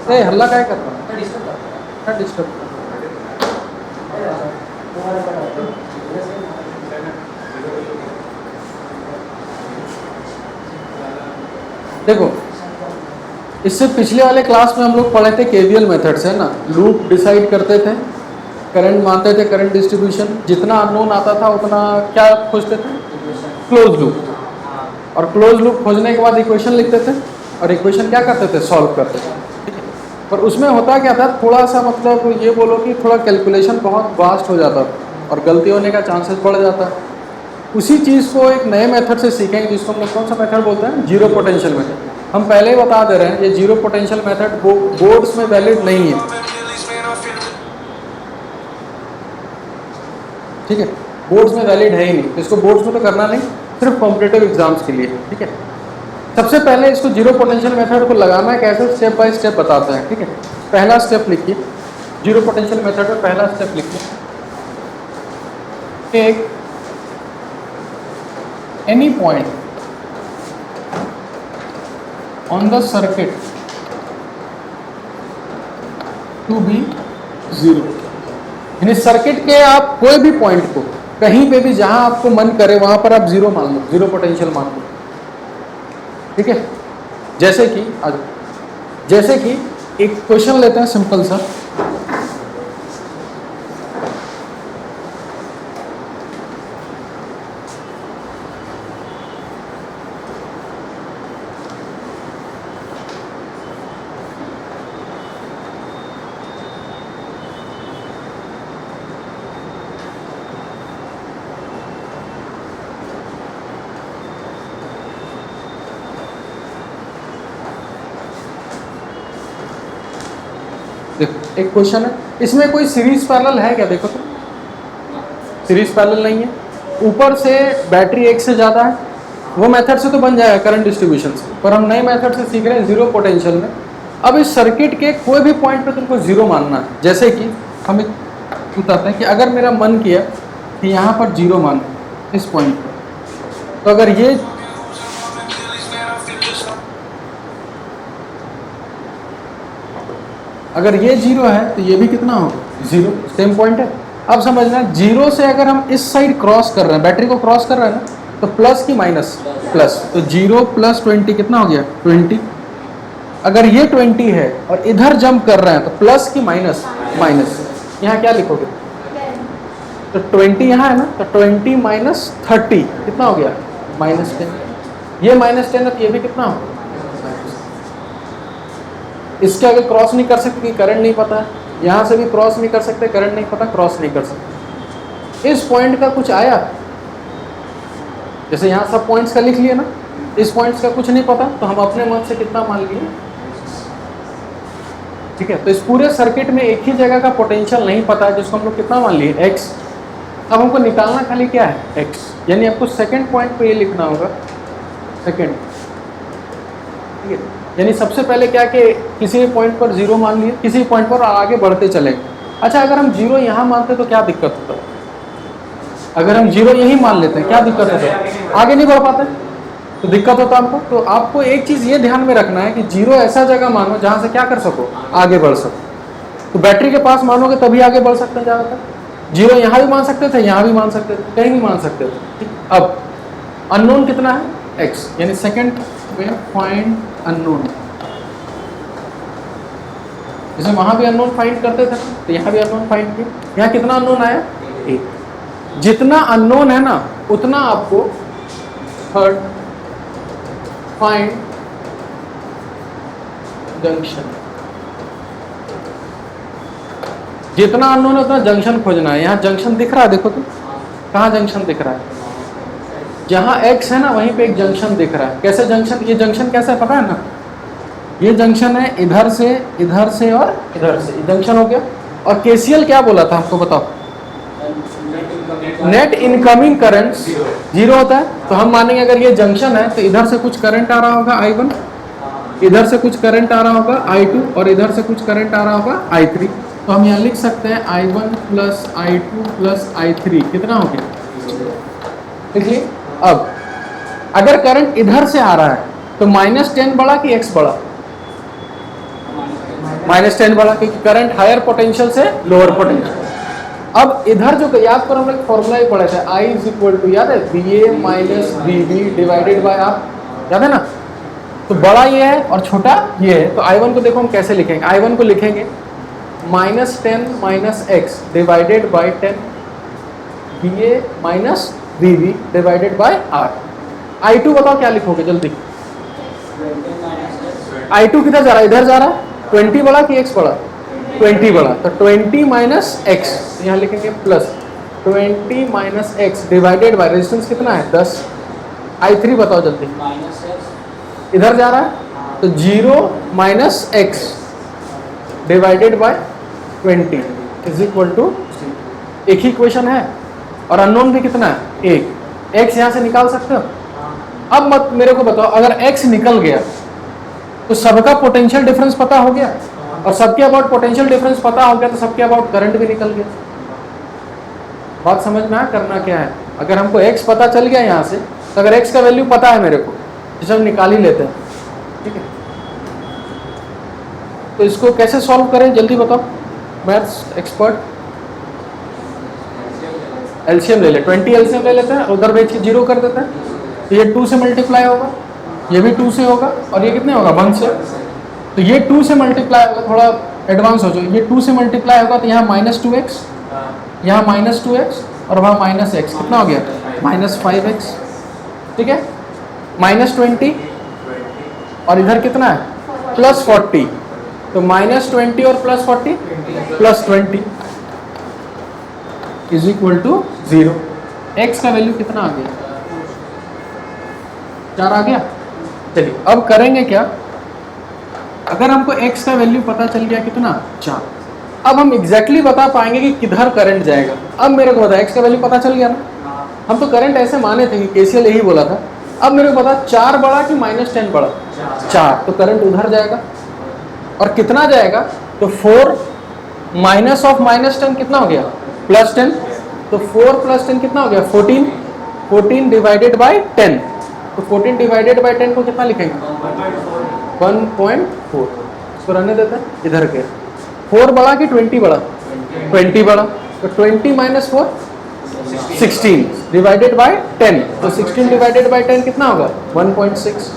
नहीं हल्ला क्या करता है, क्या डिस्टर्ब देखो, इससे पिछले वाले क्लास में हम लोग पढ़े थे केवीएल मेथड्स है ना, लूप डिसाइड करते थे, करंट मानते थे, करंट डिस्ट्रीब्यूशन, जितना अननोन आता था उतना क्या खोजते थे, क्लोज लूप, और क्लोज लूप खोजने के बाद इक्वेशन लिखते थे, और इक्वेशन क्या करते थे, सॉल्व करते थे, ठीक है। पर उसमें होता क्या था, थोड़ा सा मतलब ये बोलो कि थोड़ा कैलकुलेशन बहुत वास्ट हो जाता था और गलती होने का चांसेस बढ़ जाता है। उसी चीज़ को एक नए मेथड से सीखेंगे जिसको हम लोग कौन सा मेथड बोलते हैं, जीरो पोटेंशियल मेथड। हम पहले ही बता दे रहे हैं ये जीरो पोटेंशियल मेथड बोर्ड्स में वैलिड नहीं है, ठीक है, बोर्ड्स में वैलिड है ही नहीं, तो इसको बोर्ड्स में तो करना नहीं, सिर्फ कॉम्पिटिटिव एग्जाम्स के लिए, ठीक है। सबसे पहले इसको जीरो पोटेंशियल मेथड को लगाना है कैसे, स्टेप बाय स्टेप बताते हैं, ठीक है। पहला स्टेप लिखिए, जीरो पोटेंशियल मेथड में पहला स्टेप लिखिए, take any point on the circuit to be zero, यानी सर्किट के आप कोई भी पॉइंट को कहीं पे भी जहां आपको मन करे वहां पर आप जीरो मान लो, जीरो पोटेंशियल मान लो, ठीक है। जैसे कि एक क्वेश्चन लेते हैं सिंपल सा, देखो एक क्वेश्चन है, इसमें कोई सीरीज पैरेलल है क्या, देखो तो सीरीज पैरेलल नहीं है, ऊपर से बैटरी एक से ज़्यादा है, वो मेथड से तो बन जाएगा करंट डिस्ट्रीब्यूशन से, पर हम नए मेथड से सीख रहे हैं जीरो पोटेंशियल में। अब इस सर्किट के कोई भी पॉइंट पे तुमको जीरो मानना है, जैसे कि हम बताते हैं कि अगर मेरा मन किया कि यहाँ पर जीरो मानना इस पॉइंट पर, तो अगर ये जीरो है तो ये भी कितना होगा, जीरो, सेम पॉइंट है। अब समझना, जीरो से अगर हम इस साइड क्रॉस कर रहे हैं, बैटरी को क्रॉस कर रहे हैं ना, तो प्लस की माइनस, प्लस, तो जीरो प्लस 20 कितना हो गया, 20। अगर ये 20 है और इधर जंप कर रहे हैं तो प्लस की माइनस, माइनस, यहाँ क्या लिखोगे, तो 20 यहाँ है ना, तो 20 माइनस 30 कितना हो गया, -10। ये -10 है तो ये भी कितना हो, इसके आगे क्रॉस नहीं कर सकते, करंट नहीं पता, यहाँ से भी क्रॉस नहीं कर सकते, करंट नहीं पता, क्रॉस नहीं कर सकते। इस पॉइंट का कुछ आया, जैसे यहाँ सब पॉइंट्स का लिख लिए ना, इस पॉइंट्स का कुछ नहीं पता, तो हम अपने मन से कितना मान लिए, ठीक है। तो इस पूरे सर्किट में एक ही जगह का पोटेंशियल नहीं पता है, जिसको हम लोग कितना मान लिए, x। अब हमको निकालना खाली क्या है, x, यानी आपको सेकेंड पॉइंट पे ये लिखना होगा, सेकेंड, ठीक है। यानी सबसे पहले क्या कि किसी भी पॉइंट पर जीरो मान लिए, किसी पॉइंट पर आगे बढ़ते चले। अच्छा, अगर हम जीरो यहाँ मानते तो क्या दिक्कत होता, अगर हम जीरो यही मान लेते हैं क्या दिक्कत होता, आगे नहीं बढ़ पाते तो दिक्कत होता हमको। तो आपको एक चीज़ ये ध्यान में रखना है कि जीरो ऐसा जगह मानो जहाँ से क्या कर सको, आगे बढ़ सको। तो बैटरी के पास मानोगे तभी आगे बढ़ सकते हैं ज़्यादातर। जीरो यहाँ भी मान सकते थे, यहाँ भी मान सकते थे, कहीं भी मान सकते थे। अब अननोन कितना है, x, यानी सेकेंड में फाइंड अननोन, जैसे वहां भी अननोन फाइंड करते थे तो यहाँ भी अननोन फाइंड किया। यहाँ कितना अननोन आया, 1। जितना अननोन है ना उतना आपको थर्ड फाइंड जंक्शन, जितना अननोन है उतना जंक्शन खोजना है। यहाँ जंक्शन दिख रहा है, देखो तो कहाँ जंक्शन दिख रहा है, जहाँ x है ना वहीं पे एक जंक्शन दिख रहा है। कैसे जंक्शन, ये जंक्शन कैसे पता है ना, ये जंक्शन है इधर से और इधर से, जंक्शन हो गया। और केसीएल क्या बोला था हमको बताओ, नेट इनकमिंग करंट जीरो होता है। तो हम मानेंगे अगर ये जंक्शन है तो इधर से कुछ करंट आ रहा होगा I1, इधर से कुछ करंट आ रहा होगा I2, और इधर से कुछ करंट आ रहा होगा I3। तो हम यहाँ लिख सकते हैं I1 plus I2 plus I3 कितना हो गया, देखिए। अब अगर करंट इधर से आ रहा है तो -10 बड़ा कि x बड़ा? -10 बड़ा, क्योंकि करंट हायर पोटेंशियल से लोअर पोटेंशियल। अब इधर जो याद करो, हम लोग फॉर्मूला ही पढ़े थे, I इज इक्वल टू, याद है, VA minus VB divided by R, याद है ना? तो बड़ा ये है और छोटा ये है, तो I1 को देखो हम कैसे लिखेंगे। I1 को लिखेंगे -10 minus x divided bye 10 VA minus VB divided by R। I2 बताओ क्या लिखोगे जल्दी? I2 किधर जा रहा है? इधर जा रहा है। 20 बड़ा कि x बड़ा? 20 बड़ा, तो 20 माइनस एक्स, यहाँ लिखेंगे plus 20 minus x divided bye, resistance कितना है? 10। I3 बताओ जल्दी? इधर जा रहा है, तो 0 minus x divided by 20 is equal to, एक ही इक्वेशन है और अननोन भी कितना है? एक। x यहाँ से निकाल सकते हो? अब मत मेरे को बताओ, अगर x निकल गया तो सबका पोटेंशियल डिफरेंस पता हो गया, और सबके अबाउट पोटेंशियल डिफरेंस पता हो गया तो सबके अबाउट करंट भी निकल गया। बात समझ में आया? करना क्या है, अगर हमको x पता चल गया यहाँ से, तो अगर x का वैल्यू पता है मेरे को, जिसे हम निकाल ही लेते हैं, ठीक है? तो इसको कैसे सॉल्व करें जल्दी बताओ, मैथ्स एक्सपर्ट? एलसीएम ले ले, 20 एलसीएम ले लेते हैं, उधर भेज के 0 कर देते हैं, तो ये 2 से मल्टीप्लाई होगा, ये भी 2 से होगा, और ये कितने होगा? 1 से। तो ये 2 से मल्टीप्लाई होगा, थोड़ा एडवांस हो जाओ, ये 2 से मल्टीप्लाई होगा, तो यहाँ -2x, यहाँ -2x, और वहाँ -x, कितना हो गया? -5x, ठीक है? -20, और इधर कितना है? +40, तो -20 और +40 +20 इज इक्वल टू 0। x का वैल्यू कितना आ गया? 4 आ गया। चलिए अब करेंगे क्या, अगर हमको x का वैल्यू पता चल गया कितना? 4, अब हम एग्जैक्टली बता पाएंगे कि किधर करंट जाएगा। अब मेरे को बता, x का वैल्यू पता चल गया ना, हम तो करंट ऐसे माने थे कि केसीएल यही बोला था। अब मेरे को बता 4 बड़ा कि -10 बड़ा? 4, तो करंट उधर जाएगा, और कितना जाएगा? तो 4 माइनस ऑफ -10 कितना हो गया? +10, तो 4 + 10 कितना हो गया? 14, 14 डिवाइडेड बाय 10, तो 14 डिवाइडेड बाय 10 को कितना लिखेंगे? 1.4। इसको रहने देते हैं, इधर के 4 बड़ा कि 20 बड़ा? 20 बड़ा, तो 20 माइनस 4 16 डिवाइडेड बाय 10, तो 16 डिवाइडेड बाय 10 कितना होगा? 1.6।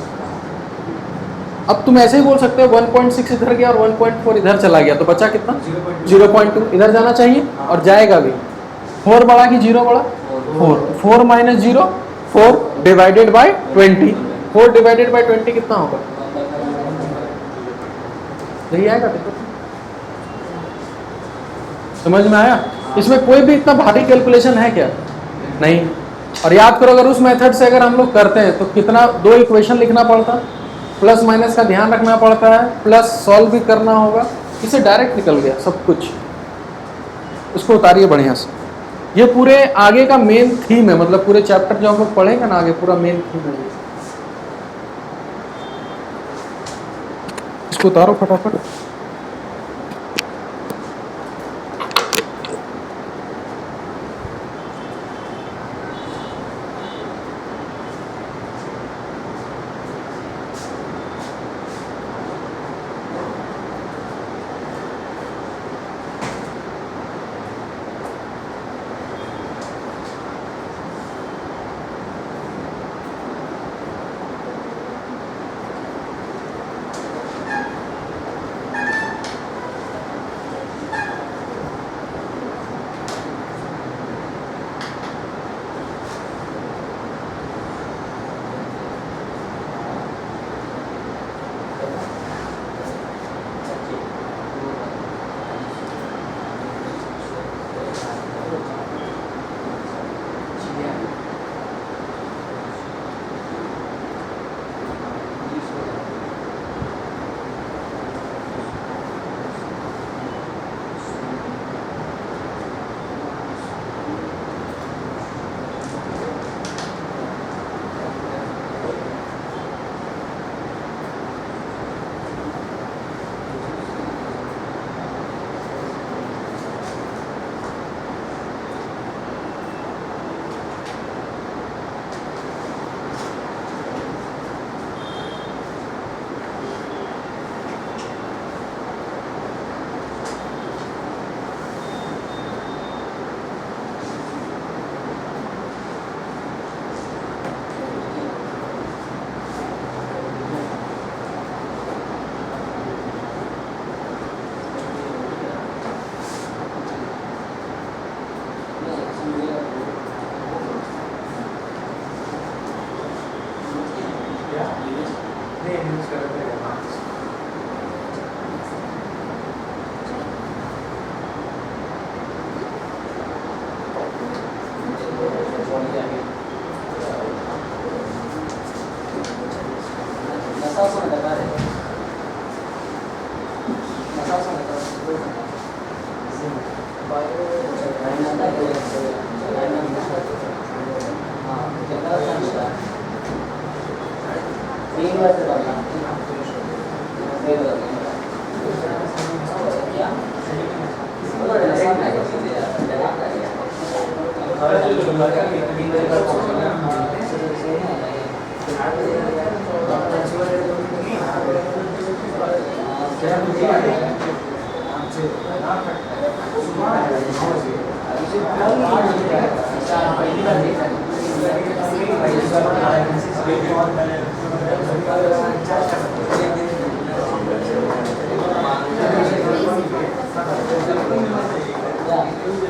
अब तुम ऐसे ही बोल सकते हो 1.6 इधर गया और 1.4 इधर चला गया, तो बचा कितना? 0.2 इधर जाना चाहिए, और जाएगा भी। 4 बड़ा कि 0 बड़ा? 4, 4 minus 0 4 divided by 20, 4 divided by 20 कितना होगा? यही आएगा, देखो समझ में आया? इसमें कोई भी इतना भारी कैलकुलेशन है क्या? नहीं। और याद करो, अगर उस मेथड से अगर हम लोग करते हैं तो कितना, 2 इक्वेशन लिखना पड़ता, प्लस माइनस का ध्यान रखना पड़ता है, प्लस सॉल्व भी करना होगा। इससे डायरेक्ट निकल गया सब कुछ। उसको उतारिए बढ़िया से। ये पूरे आगे का मेन थीम है, मतलब पूरे चैप्टर जो हम लोग पढ़ेंगे ना आगे, पूरा मेन थीम है। इसको उतारो फटाफट।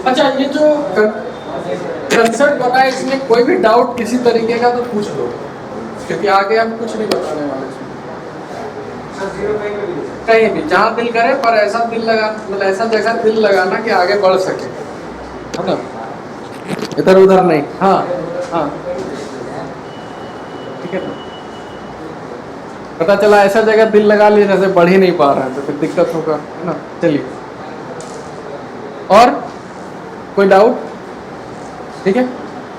अच्छा, ये जो कंसेप्ट बना है इसमें कोई भी डाउट किसी तरीके का तो पूछ लो, क्योंकि आगे हम कुछ नहीं बताने वाले इसमें। कहीं भी जहाँ दिल करे, पर ऐसा दिल लगा, मतलब ऐसा जगह दिल लगाना कि आगे बढ़ सके, है ना, इधर उधर नहीं। हाँ हाँ, ठीक है ना। पता चला ऐसा जगह दिल लगा लिया जैसे बढ़ ही नहीं पा रहा है, तो फिर दिक्कत होगा, है ना। चलिए, और कोई डाउट? ठीक है।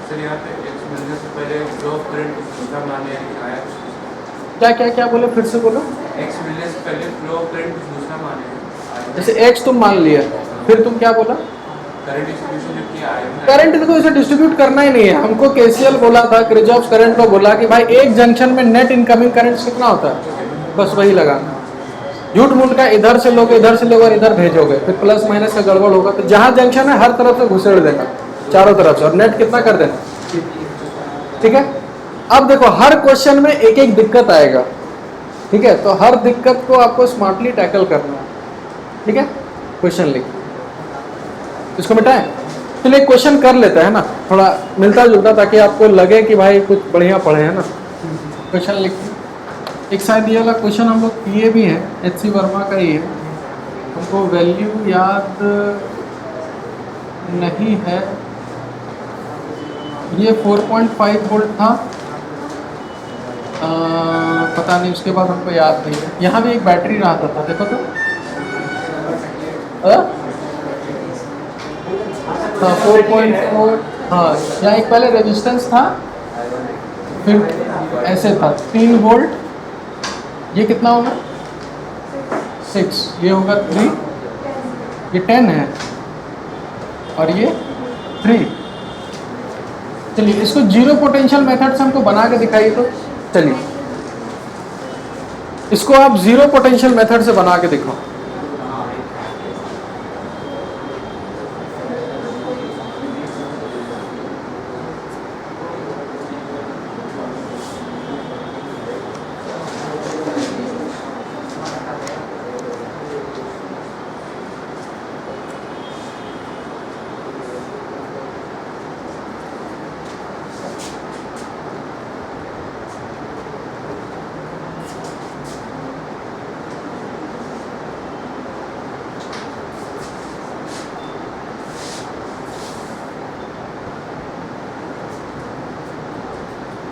सर यहाँ पे x मिलने से पहले ड्रॉप करंट दूसरा मान लिया आया। क्या क्या क्या बोले, फिर से बोलो। x मिलने से पहले फ्लो करंट दूसरा मान लिया। जैसे x तुम मान लिया, फिर तुम क्या बोला? करंट डिस्ट्रीब्यूशन जो किया है। करंट देखो, इसे डिस्ट्रीब्यूट करना ही नहीं है हमको। केसीएल बोला था, किरचॉफ करंट को बोला कि भाई एक जंक्शन में नेट इनकमिंग करंट कितना होता है, बस वही लगाना। झूठ मूठ का इधर से लोगे, इधर से लोगे और इधर भेजोगे, फिर प्लस माइनस का गड़बड़ होगा। तो जहां जंक्शन है हर तरफ से घुसेड़ देना, चारों तरफ से, और नेट कितना कर देना। ठीक है। अब देखो, हर क्वेश्चन में एक एक दिक्कत आएगा, ठीक है, तो हर दिक्कत को आपको स्मार्टली टैकल करना है। ठीक है, क्वेश्चन लिख, इसको मिटाएं। चलिए क्वेश्चन कर लेते हैं ना, थोड़ा मिलता जुलता, ताकि आपको लगे कि भाई कुछ बढ़िया पढ़े, है ना। क्वेश्चन लिख, एक शायद ये वाला क्वेश्चन हम लोग किए भी हैं, HC वर्मा का ही है, हमको वैल्यू याद नहीं है। ये 4.5 वोल्ट था, पता नहीं, उसके बाद हमको याद नहीं है। यहाँ भी एक बैटरी रहा था, देखो तो, हाँ 4.4, हाँ, यहाँ एक पहले रेजिस्टेंस था, फिर ऐसे था 3 वोल्ट, ये कितना होगा 6, ये होगा 3, ये 10 है, और ये 3। चलिए इसको जीरो पोटेंशियल मेथड से हमको बना के दिखाइए तो। चलिए इसको आप जीरो पोटेंशियल मेथड से बना के दिखाओ।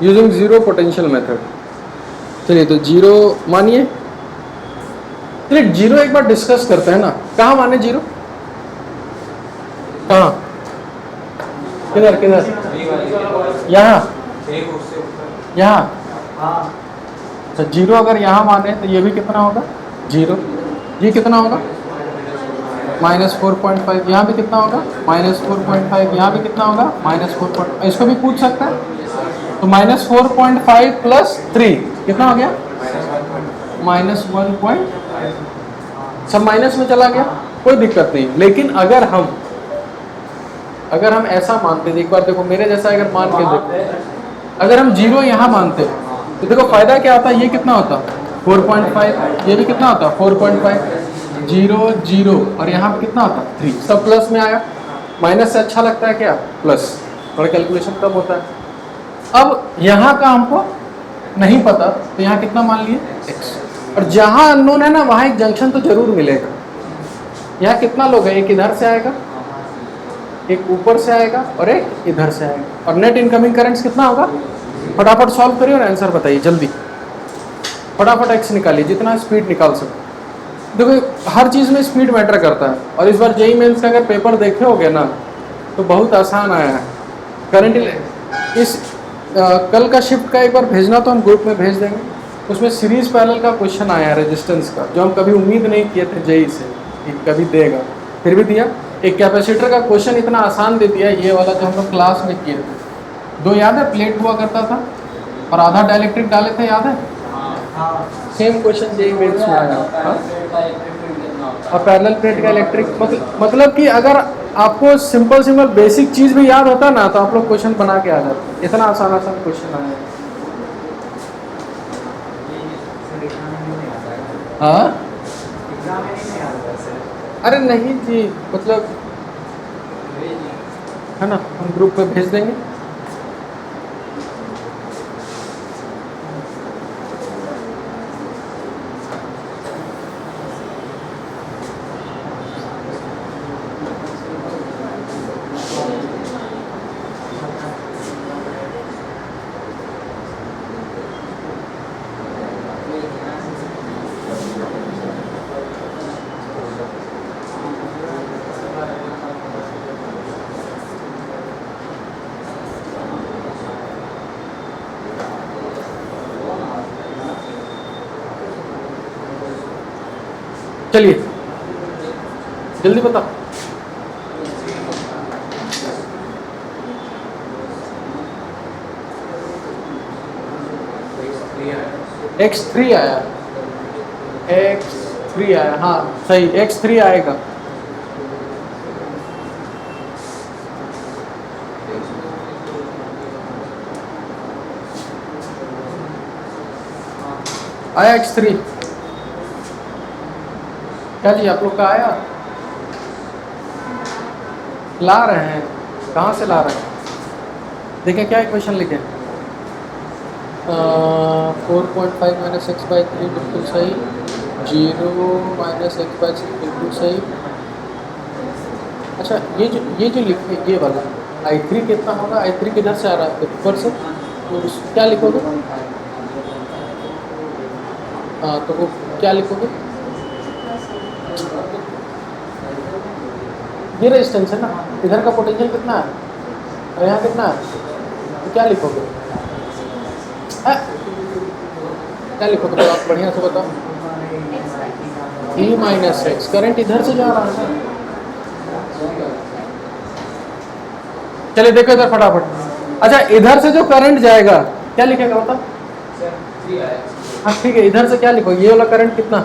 Using zero potential method. चलिए तो जीरो मानिए। चलिए जीरो एक बार डिस्कस करते हैं ना, कहाँ माने जीरो, कहाँ, किधर किधर, यहाँ, यहाँ। अच्छा जीरो अगर यहाँ माने तो ये भी कितना होगा जीरो, ये कितना होगा -4.5, यहाँ भी कितना होगा -4.5, यहाँ भी कितना होगा -4.5। इसको भी पूछ सकता है, तो -4.5 + 3 कितना हो गया -1. सब माइनस में चला गया, कोई दिक्कत नहीं। लेकिन अगर हम ऐसा मानते, एक बार देखो मेरे जैसा अगर मान के देखो, अगर हम जीरो यहाँ मानते तो देखो फायदा क्या होता, ये कितना होता 4.5, ये भी कितना होता 4.5, 0 0, और यहाँ पे कितना होता 3, सब प्लस में आया। माइनस से अच्छा लगता है क्या, प्लस, थोड़ा कैलकुलेशन कम होता है। अब यहाँ का हमको नहीं पता तो यहाँ कितना मान लिए x। और जहाँ अननोन है ना वहाँ एक जंक्शन तो जरूर मिलेगा। यहाँ कितना लोग है, एक इधर से आएगा, एक ऊपर से आएगा और एक इधर से आएगा। और नेट इनकमिंग करंट्स कितना होगा? फटाफट सॉल्व करिए और आंसर बताइए जल्दी। फटाफट x निकालिए, जितना स्पीड निकाल सकते। देखो हर चीज़ में स्पीड मैटर करता है। और इस बार जेईई मेंस का अगर पेपर देखे होगे ना तो बहुत आसान आया है। करंट इस कल का शिफ्ट का एक बार भेजना तो हम ग्रुप में भेज देंगे। उसमें सीरीज पैरेलल का क्वेश्चन आया है रेजिस्टेंस का, जो हम कभी उम्मीद नहीं किए थे जेईई से कि कभी देगा, फिर भी दिया। एक कैपेसिटर का क्वेश्चन इतना आसान दे दिया, ये वाला जो हम लोग क्लास में किए थे। दो याद है, प्लेट हुआ करता था और आधा डाइलेक्ट्रिक डाले थे, याद है? सेम क्वेश्चन जेईई मेंस में आया। हाँ? और पैरेलल प्लेट का इलेक्ट्रिक मतलब कि अगर आपको सिंपल बेसिक चीज़ भी याद होता ना तो आप लोग क्वेश्चन बना के आ जाते। इतना आसान क्वेश्चन आया। हाँ अरे नहीं जी, मतलब है ना, हम ग्रुप पे भेज देंगे। चलिए जल्दी बताओ। x3 आया, x3 आया, हाँ सही, x3 आएगा। आया x3, क्या जी आप लोग का आया? ला रहे हैं, कहाँ से ला रहे हैं? देखें क्या इक्वेशन लिखे, 4.5 माइनस एक्स बाई 3 बिल्कुल सही, 0 माइनस एक्स बाई 6 बिल्कुल सही। अच्छा ये जो लिखे ये वाला I3 कितना होगा? I3 किधर से आ रहा है? ऊपर से, तो क्या लिखोगे? हाँ तो वो क्या लिखोगे? ये रेजिस्टेंस है ना, इधर का पोटेंशियल कितना है और यहाँ कितना है, तो क्या लिखोगे? क्या लिखोगे तो आप बढ़िया से बताओ। E माइनस एक्स, करंट इधर से जा रहा है। चलिए देखो इधर फटाफट। अच्छा इधर से जो करंट जाएगा क्या लिखेगा बताओ? हाँ ठीक है, इधर से क्या लिखोगे? ये वाला करंट कितना?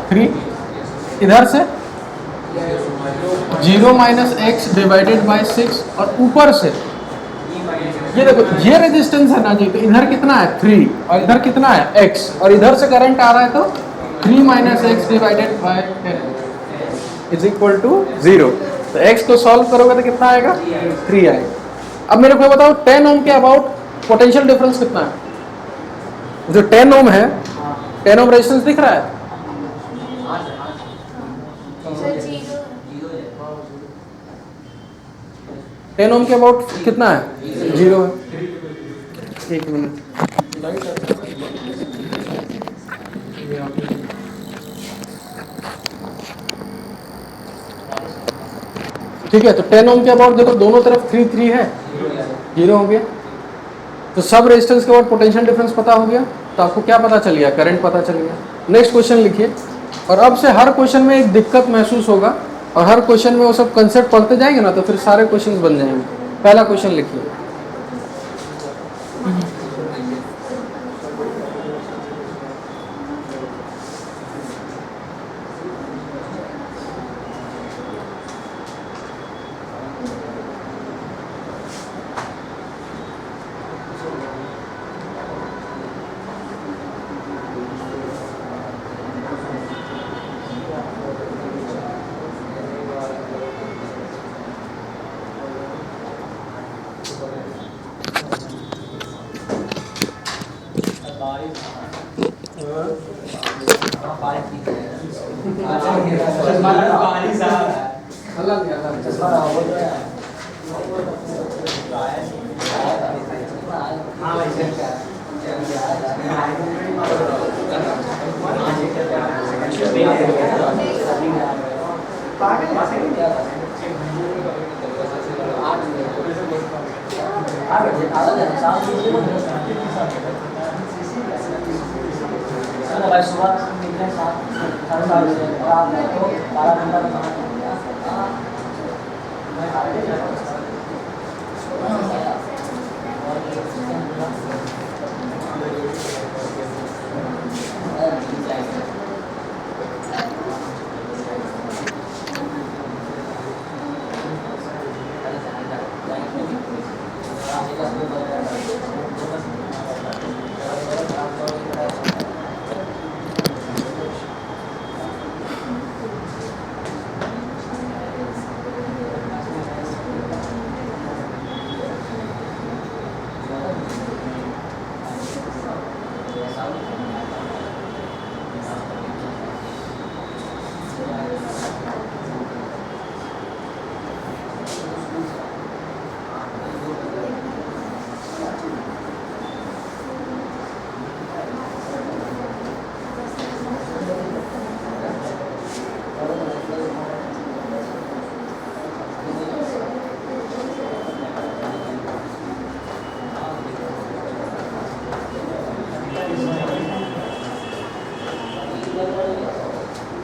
4.5 इधर से 0 माइनस एक्स डिवाइडेड बाई 6 और ऊपर से ये देखो ये रेजिस्टेंस है ना जी, तो इधर कितना है 3 और इधर कितना है x और इधर से करंट आ रहा है तो 3 minus x divided by 10 is equal to 0। तो x को सॉल्व करोगे तो कितना आएगा? 3 आएगा। अब मेरे को बताओ 10 ओम के अबाउट पोटेंशियल डिफरेंस कितना है? जो 10 ओम है, 10 ओम रेजिस्टेंस दिख रहा है? 10 ओम के अबाउट कितना है? 0 है। एक मिनट, ठीक है। तो 10 ओम के अबाउट देखो दोनों तरफ 3 है, 0 हो गया। तो सब रेजिस्टेंस के बाद पोटेंशियल डिफरेंस पता हो गया, तो आपको क्या पता चल गया? करंट पता चल गया। नेक्स्ट क्वेश्चन लिखिए। और अब से हर क्वेश्चन में एक दिक्कत महसूस होगा और हर क्वेश्चन में वो सब कंसेप्ट पढ़ते जाएंगे ना तो फिर सारे क्वेश्चंस बन जाएंगे। पहला क्वेश्चन लिखिए।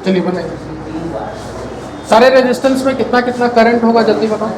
चलिए बताइए सारे रेजिस्टेंस में कितना कितना करंट होगा, जल्दी बताओ।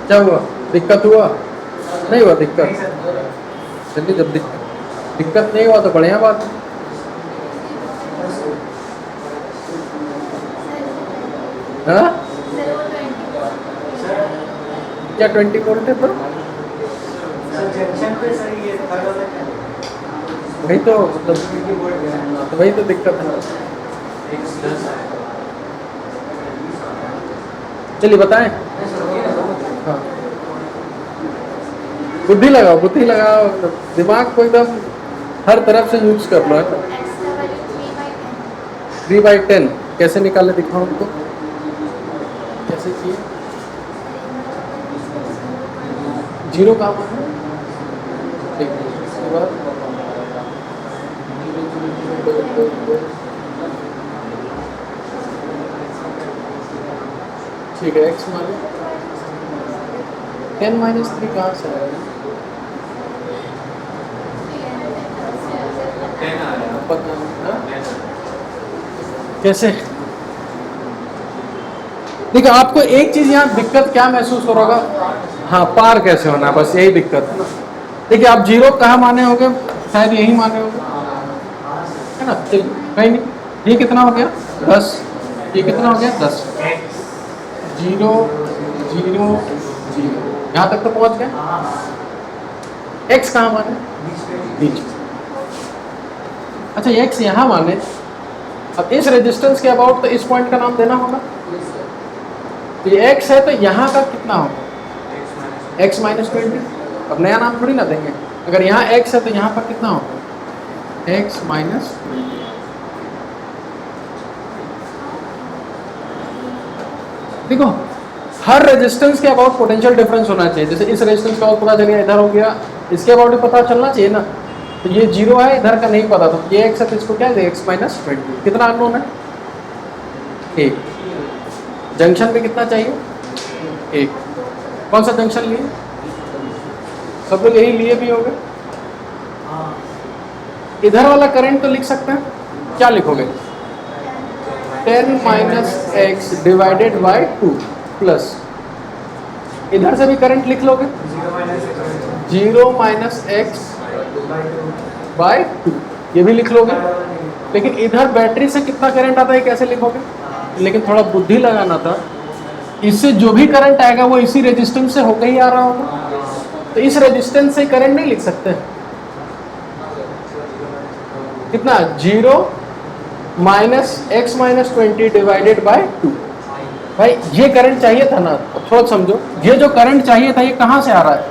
क्या हुआ, दिक्कत हुआ? नहीं हुआ दिक्कत? चलिए, जब दिक्कत नहीं हुआ तो बढ़िया बात है। हाँ? क्या 20 वोल्ट है तो? वही तो मतलब, वही तो दिक्कत है। चलिए बताएं। हाँ, बुद्धि लगाओ, दिमाग को एकदम हर तरफ से यूज कर लो। 3/10 कैसे निकाले, दिखाओ उनको कैसे किए। जीरो कहाँ पर है? इसके बाद ठीक है, x माने 10 - 3 कहाँ से आएगा? 10 आ रहा है। पता नहीं, कैसे? देखो, आपको एक चीज यहाँ दिक्कत क्या महसूस हो रहा होगा? हाँ, पार कैसे होना, बस यही दिक्कत है ना। देखिए आप जीरो कहाँ माने होंगे, शायद यही माने होंगे, है ना? कहीं नहीं। ये कितना हो गया 10, ये कितना हो गया 10, 0 0 0, यहाँ तक तो पहुँच गए। x कहाँ माने, बीच। अच्छा x यहाँ माने, अब इस रेजिस्टेंस के अबाउट तो इस पॉइंट का नाम देना होगा। तो ये x है तो यहाँ का कितना होगा, x माइनस 20। अब नया नाम थोड़ी ना देंगे, अगर यहाँ x है तो यहाँ पर कितना होगा, x माइनस 20। देखो हर रेजिस्टेंस के अबाउट पोटेंशियल डिफरेंस होना चाहिए। जैसे इस रेजिस्टेंस का अबाउट पता चल गया, इधर हो गया, इसके अबाउट भी पता चलना चाहिए ना। तो ये 0 है, इधर का नहीं पता, तो ये x है तो इसको क्या है, x माइनस 20। कितना अननोन है, 1। जंक्शन पे कितना चाहिए, 1। कौन सा जंक्शन लिए, सब लोग यही लिए भी होंगे। इधर वाला करंट तो लिख सकते हैं, क्या लिखोगे, 10 minus x divided by 2 plus, इधर से भी करंट लिख लोगे 0 माइनस एक्स बाई 2, ये भी लिख लोगे। लेकिन इधर बैटरी से कितना करंट आता है कैसे लिखोगे, लेकिन थोड़ा बुद्धि लगाना था, इससे जो भी करंट आएगा वो इसी रेजिस्टेंस से होकर ही आ रहा होगा, तो इस रेजिस्टेंस से करंट नहीं लिख सकते। कितना, 0 minus x minus 20 divided by 2। भाई ये करंट चाहिए था ना, थोड़ा समझो, ये जो करंट चाहिए था ये कहाँ से आ रहा है,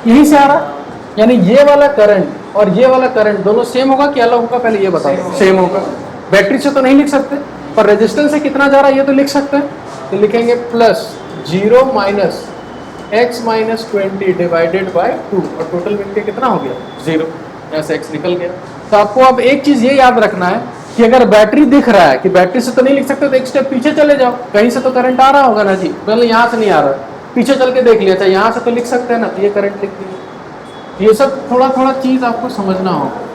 यहीं से आ रहा है। यानी ये वाला करंट और ये वाला करंट दोनों सेम होगा कि अलग होगा, पहले ये बताओ। सेम होगा। बैटरी से तो नहीं लिख सकते, पर रेजिस्टेंस से कितना जा रहा है ये तो लिख सकते हैं। तो लिखेंगे plus 0 minus x minus 20 divided by 2, और टोटल मिलके कितना हो गया, 0। यहाँ से x निकल गया। तो आपको अब एक चीज ये याद रखना है कि अगर बैटरी दिख रहा है कि बैटरी से तो नहीं लिख सकते, तो एक स्टेप पीछे चले जाओ, कहीं से तो करंट आ रहा होगा ना जी, पहले यहाँ से नहीं आ रहा, पीछे चल के देख लिया, अच्छा यहाँ से तो लिख सकते हैं ना, तो ये करंट लिख दिया। ये सब थोड़ा थोड़ा चीज आपको समझना होगा।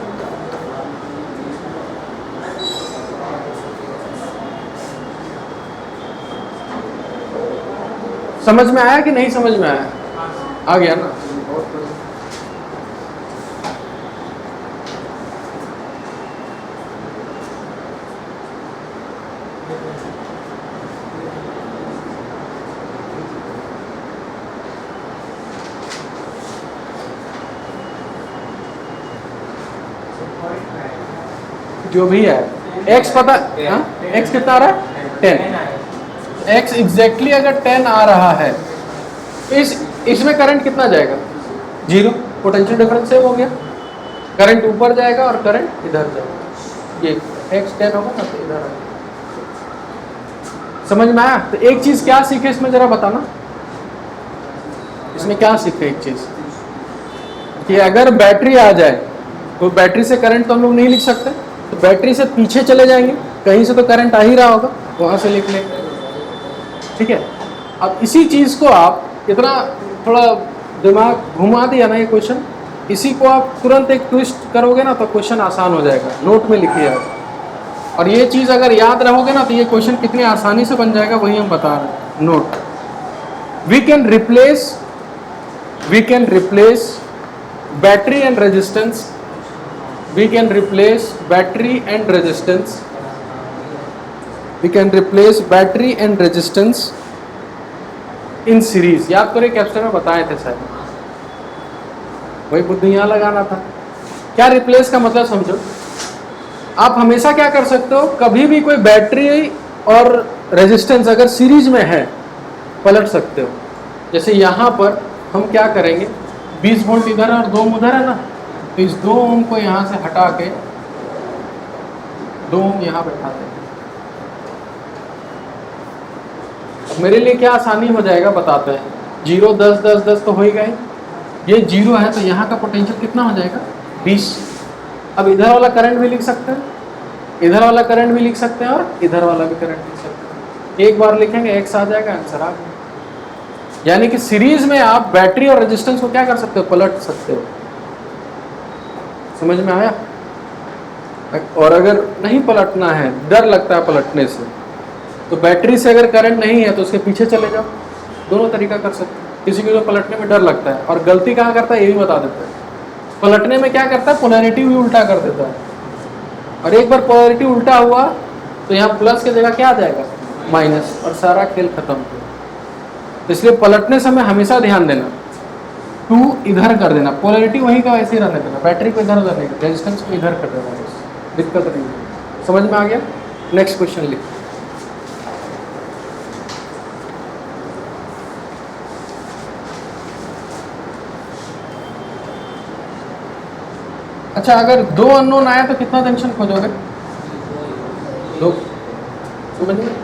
समझ में आया कि नहीं समझ में आया, आ गया ना। जो भी है x पता, x कितना आ रहा है, 10। x एग्जैक्टली अगर 10 आ रहा है तो इसमें करंट कितना जाएगा, 0। पोटेंशियल डिफरेंस सेम हो गया, करंट ऊपर जाएगा और करंट इधर जाएगा। ये x 10 होगा ना, तो इधर आएगा। समझ में आया। तो एक चीज क्या सीखे इसमें जरा बताना, इसमें क्या सीखे, एक चीज कि अगर बैटरी आ जाए तो बैटरी से करंट तो हम लोग नहीं लिख सकते, तो बैटरी से पीछे चले जाएंगे, कहीं से तो करंट आ ही रहा होगा, वहां से लिख लेंगे। ठीक है। अब इसी चीज को आप इतना थोड़ा दिमाग घुमा दिया ना ये क्वेश्चन, इसी को आप तुरंत एक ट्विस्ट करोगे ना तो क्वेश्चन आसान हो जाएगा। नोट में लिखिए आप, और ये चीज अगर याद रहोगे ना तो ये क्वेश्चन कितनी आसानी से बन जाएगा, वही हम बता रहे हैं। Note, we can replace battery and resistance, we can replace battery and resistance, we can replace battery and resistance in series। याद करो कैप्चर में बताए थे शायद, वही बुद्धि यहाँ लगाना था। क्या रिप्लेस का मतलब समझो, आप हमेशा क्या कर सकते हो, कभी भी कोई बैटरी और रेजिस्टेंस अगर सीरीज में है पलट सकते हो। जैसे यहाँ पर हम क्या करेंगे, 20 वोल्ट इधर और 2 ओम उधर है ना, तो इस 2 ओम को यहाँ से हटा के 2 ओम यहाँ बैठाते हैं। मेरे लिए क्या आसानी हो जाएगा बताते हैं, 0 10 10 10 तो हो ही गए, ये 0 है तो यहाँ का पोटेंशियल कितना हो जाएगा, 20। अब इधर वाला करंट भी लिख सकते हैं, इधर वाला करंट भी लिख सकते हैं, और इधर वाला भी करंट लिख सकते हैं। एक बार लिखेंगे x आ जाएगा, आंसर आ गया। यानी कि सीरीज में आप बैटरी और रेजिस्टेंस को क्या कर सकते हो, पलट सकते हो। समझ में आया। और अगर नहीं पलटना है, डर लगता है पलटने से, तो बैटरी से अगर करंट नहीं है तो उसके पीछे चले जाओ। दोनों तरीका कर सकते हैं। किसी को तो पलटने में डर लगता है और गलती कहाँ करता है ये भी बता देते हैं। पलटने में क्या करता है, पोलैरिटी भी उल्टा कर देता है, और एक बार पोलैरिटी उल्टा हुआ तो यहाँ प्लस की जगह क्या आ जाएगा, माइनस, और सारा खेल खत्म। तो इसलिए पलटने समय हमेशा ध्यान देना, 2 इधर कर देना, पोलैरिटी वहीं का वैसे ही रहने देना, बैटरी को इधर उधर नहीं, रेजिस्टेंस को इधर कर देना, बस दिक्कत नहीं है। समझ में आ गया? नेक्स्ट क्वेश्चन लिख। अच्छा, अगर 2 अननोन आया तो कितना जंक्शन खोजोगे? 2। समझ में?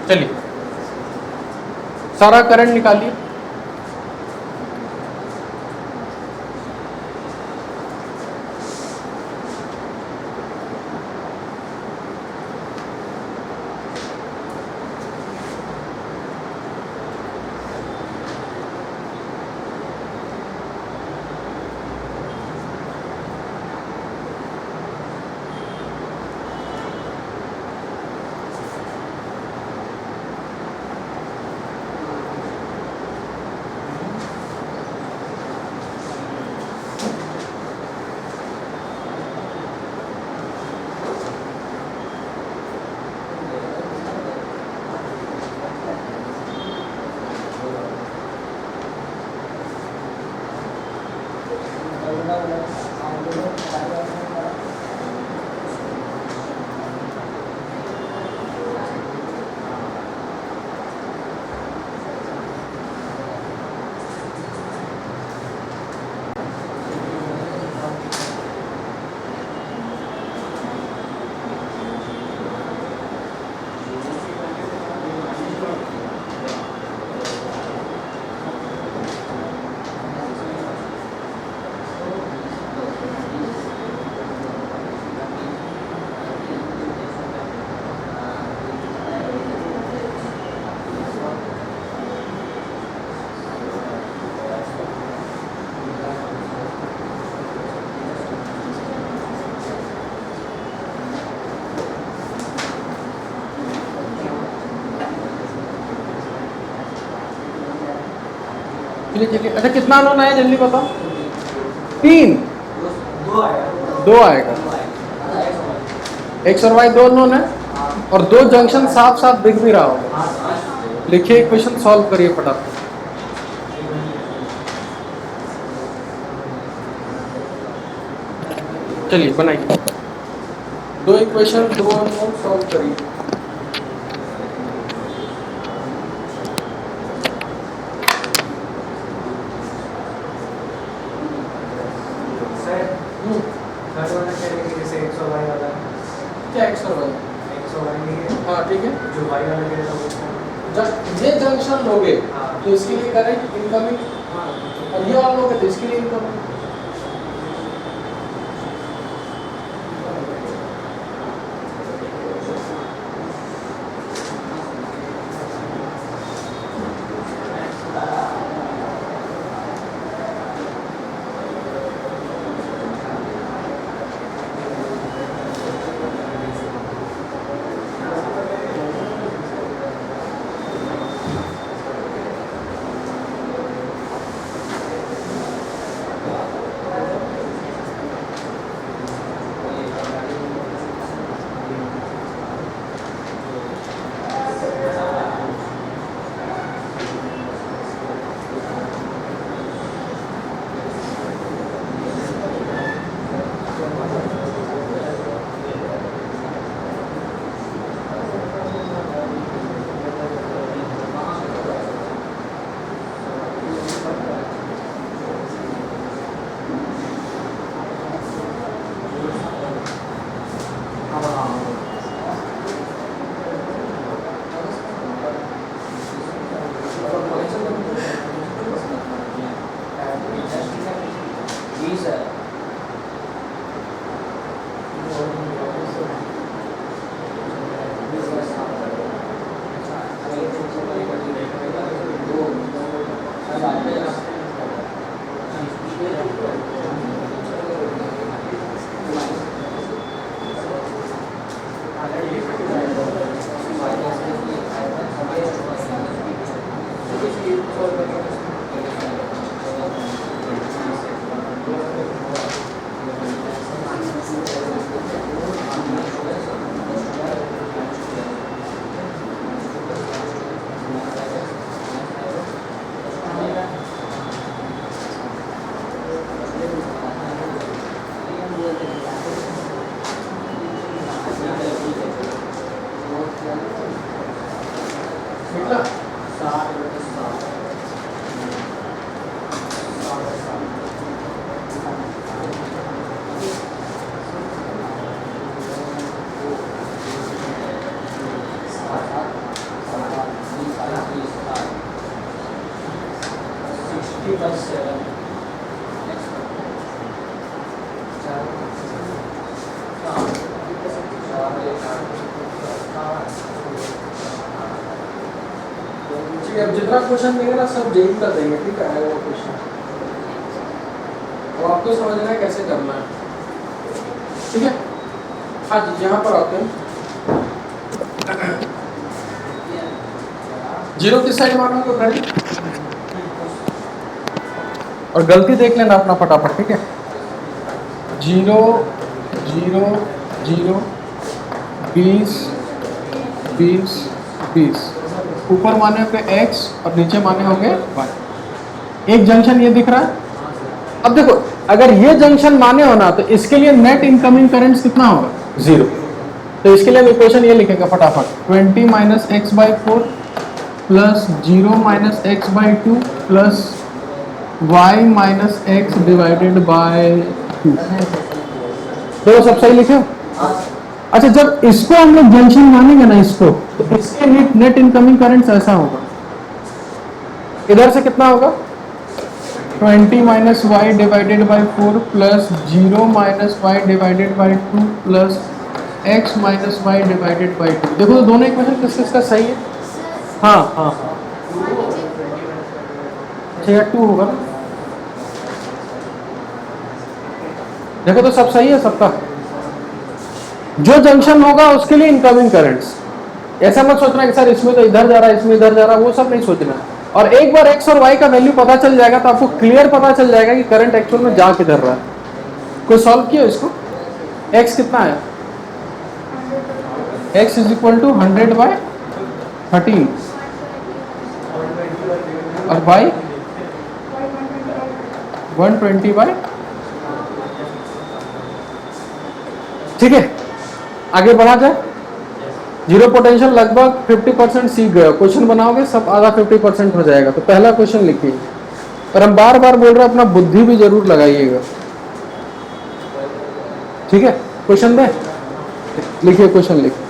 चलिए, सारा करंट निकालिए। चलिए, अच्छा कितना अननोन आया जल्दी बताओ? 3, 2 आएगा। एक्स और वाई 2 अननोन है, और 2 जंक्शन साफ साफ दिख भी रहा होगा। लिखिए, इक्वेशन सॉल्व करिए फटाफट। चलिए बनाइए, 2 इक्वेशन 2 अननोन सॉल्व करिए। क्या एक्स और वाई? हाँ ठीक है, जो वाई वाला कह रहा था जब ये जंक्शन लोगे तो इसके लिए करंट इनकमिंग, और ये वाला लोगे तो इसके लिए इनकमिंग। ठीक है, अब जितना क्वेश्चन देंगे ना सब जेई का देंगे, ठीक है वो क्वेश्चन, और आपको समझना है कैसे करना है, ठीक है। हाँ जी, यहाँ पर आते हैं, जीरो किस साइड मारना होगा फ्रेंड, और गलती देख लेना अपना फटाफट, ठीक है। 0 0 0 20 20 20, ऊपर माने होंगे x और नीचे माने होंगे y। एक जंक्शन ये दिख रहा है। अब देखो, अगर ये जंक्शन माने होना तो इसके लिए नेट इनकमिंग करंट कितना होगा, 0। तो इसके लिए हम इक्वेशन ये लिखेंगे फटाफट, 20 minus x by 4 plus 0 minus x by 2 plus y minus x divided bye 2। तो सब सही लिखे। अच्छा, जब इसको हम लोग जंक्शन मानेंगे ना इसको, तो इसके नेट इनकमिंग करंट ऐसा होगा, इधर से कितना होगा, 20 minus y divided by 4 plus 0 minus y divided by 2 plus x minus y divided by 2। देखो तो दोनों इक्वेशन किस किसका सही है। हाँ हाँ हाँ, अच्छा 2 होगा ना, देखो तो सब सही है सबका। जो जंक्शन होगा उसके लिए इनकमिंग करंट्स, ऐसा मत सोचना कि सर इसमें तो इधर जा रहा है इसमें इधर जा रहा है, वो सब नहीं सोचना। और एक बार x और y का वैल्यू पता चल जाएगा तो आपको क्लियर पता चल जाएगा कि करंट एक्चुअल में जा किधर रहा है। कोई सॉल्व किया इसको, x कितना है, x is equal to 100 by 13 और y 120 बाई, ठीक है। आगे बढ़ा जाए, जीरो पोटेंशियल लगभग 50% सीख गए, क्वेश्चन बनाओगे सब आधा 50% हो जाएगा। तो पहला क्वेश्चन लिखिए, और हम बार बार बोल रहे हैं अपना बुद्धि भी जरूर लगाइएगा, ठीक है। क्वेश्चन में लिखिए, क्वेश्चन लिखिए।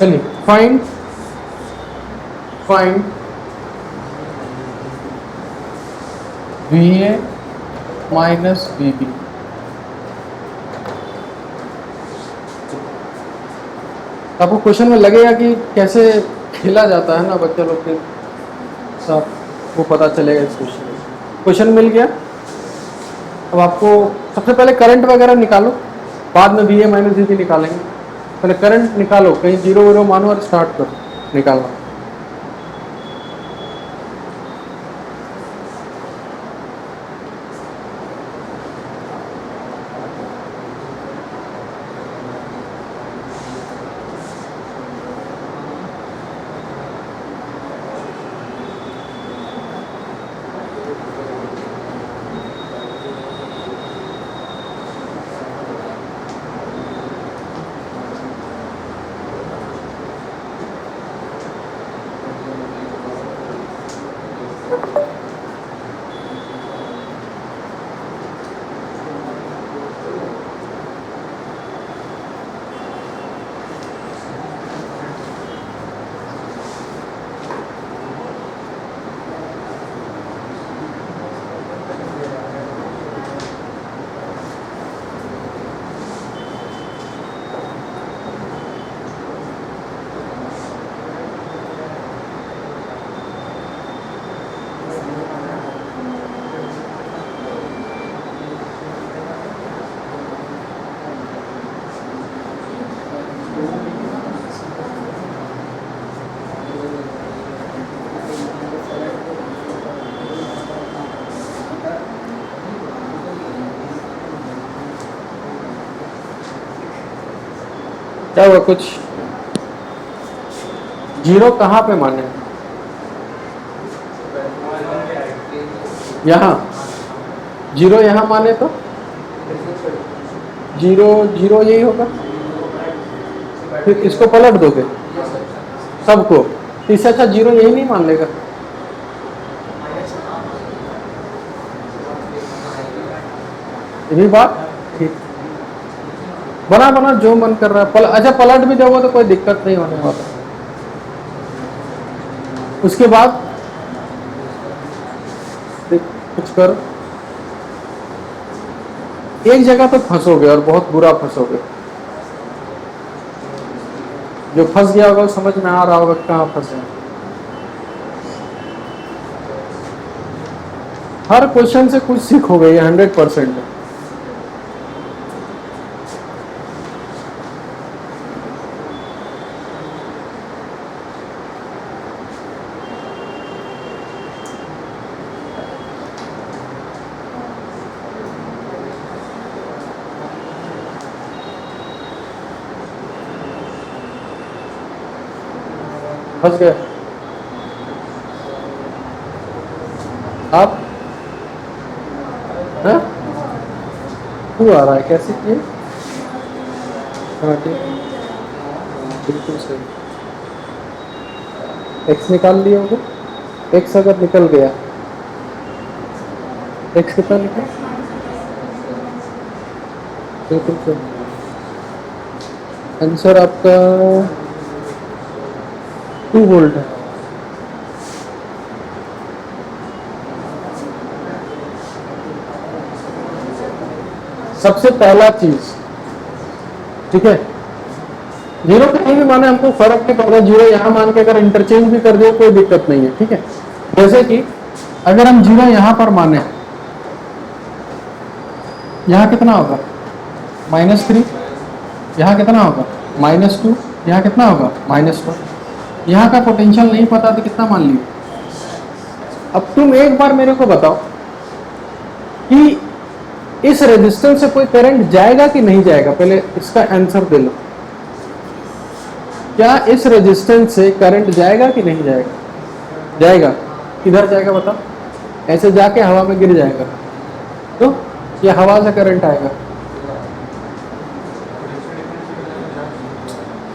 चलिए, फाइंड VA माइनस VB। आपको क्वेश्चन में लगेगा कि कैसे खेला जाता है ना बच्चे लोग के साथ, वो पता चलेगा इस क्वेश्चन मिल गया। अब आपको सबसे पहले करंट वगैरह निकालो, बाद में VA माइनस VB निकालेंगे। पहले करंट निकालो, कहीं 0 0 मानो और स्टार्ट करो निकालना। क्या हुआ कुछ? जीरो कहाँ पे माने? यहाँ जीरो यहाँ माने तो जीरो जीरो यही होगा, फिर इसको पलट दोगे सबको, तो इससे अच्छा जीरो यही नहीं मान लेगा। ये भी बात ठीक, बना बना जो मन कर रहा है। अच्छा पलट भी दोगे तो कोई दिक्कत नहीं होने वाला। उसके बाद कुछ करो, एक जगह पे फंसोगे और बहुत बुरा फंसोगे। जो फंस गया होगा समझ में आ रहा होगा कहाँ फंसे। हर क्वेश्चन से कुछ सीखोगे, ये 100% है। फंस गए आप? है तू आ रहा है कैसे किए? हाँ ठीक, बिल्कुल सही। एक्स निकाल लिए होंगे। एक्स अगर निकल गया, एक्स कितना निकला? बिल्कुल सही। आंसर आपका 2 वोल्ट है। सबसे पहला चीज, ठीक है, जीरो कहीं भी माने हमको फर्क नहीं पड़ता। जीरो यहाँ मान के अगर इंटरचेंज भी कर दिए कोई दिक्कत नहीं है, ठीक है। जैसे कि अगर हम जीरो यहाँ पर माने, यहाँ कितना होगा? -3। यहाँ कितना होगा? -2। यहाँ कितना होगा? -1। यहाँ का पोटेंशियल नहीं पता तो कितना मान लिया। अब तुम एक बार मेरे को बताओ कि इस रेजिस्टेंस से कोई करंट जाएगा कि नहीं जाएगा? पहले इसका आंसर दे लो। क्या इस रेजिस्टेंस से करंट जाएगा कि नहीं जाएगा? जाएगा। किधर जाएगा बताओ? ऐसे जाके हवा में गिर जाएगा, तो ये हवा से करंट आएगा।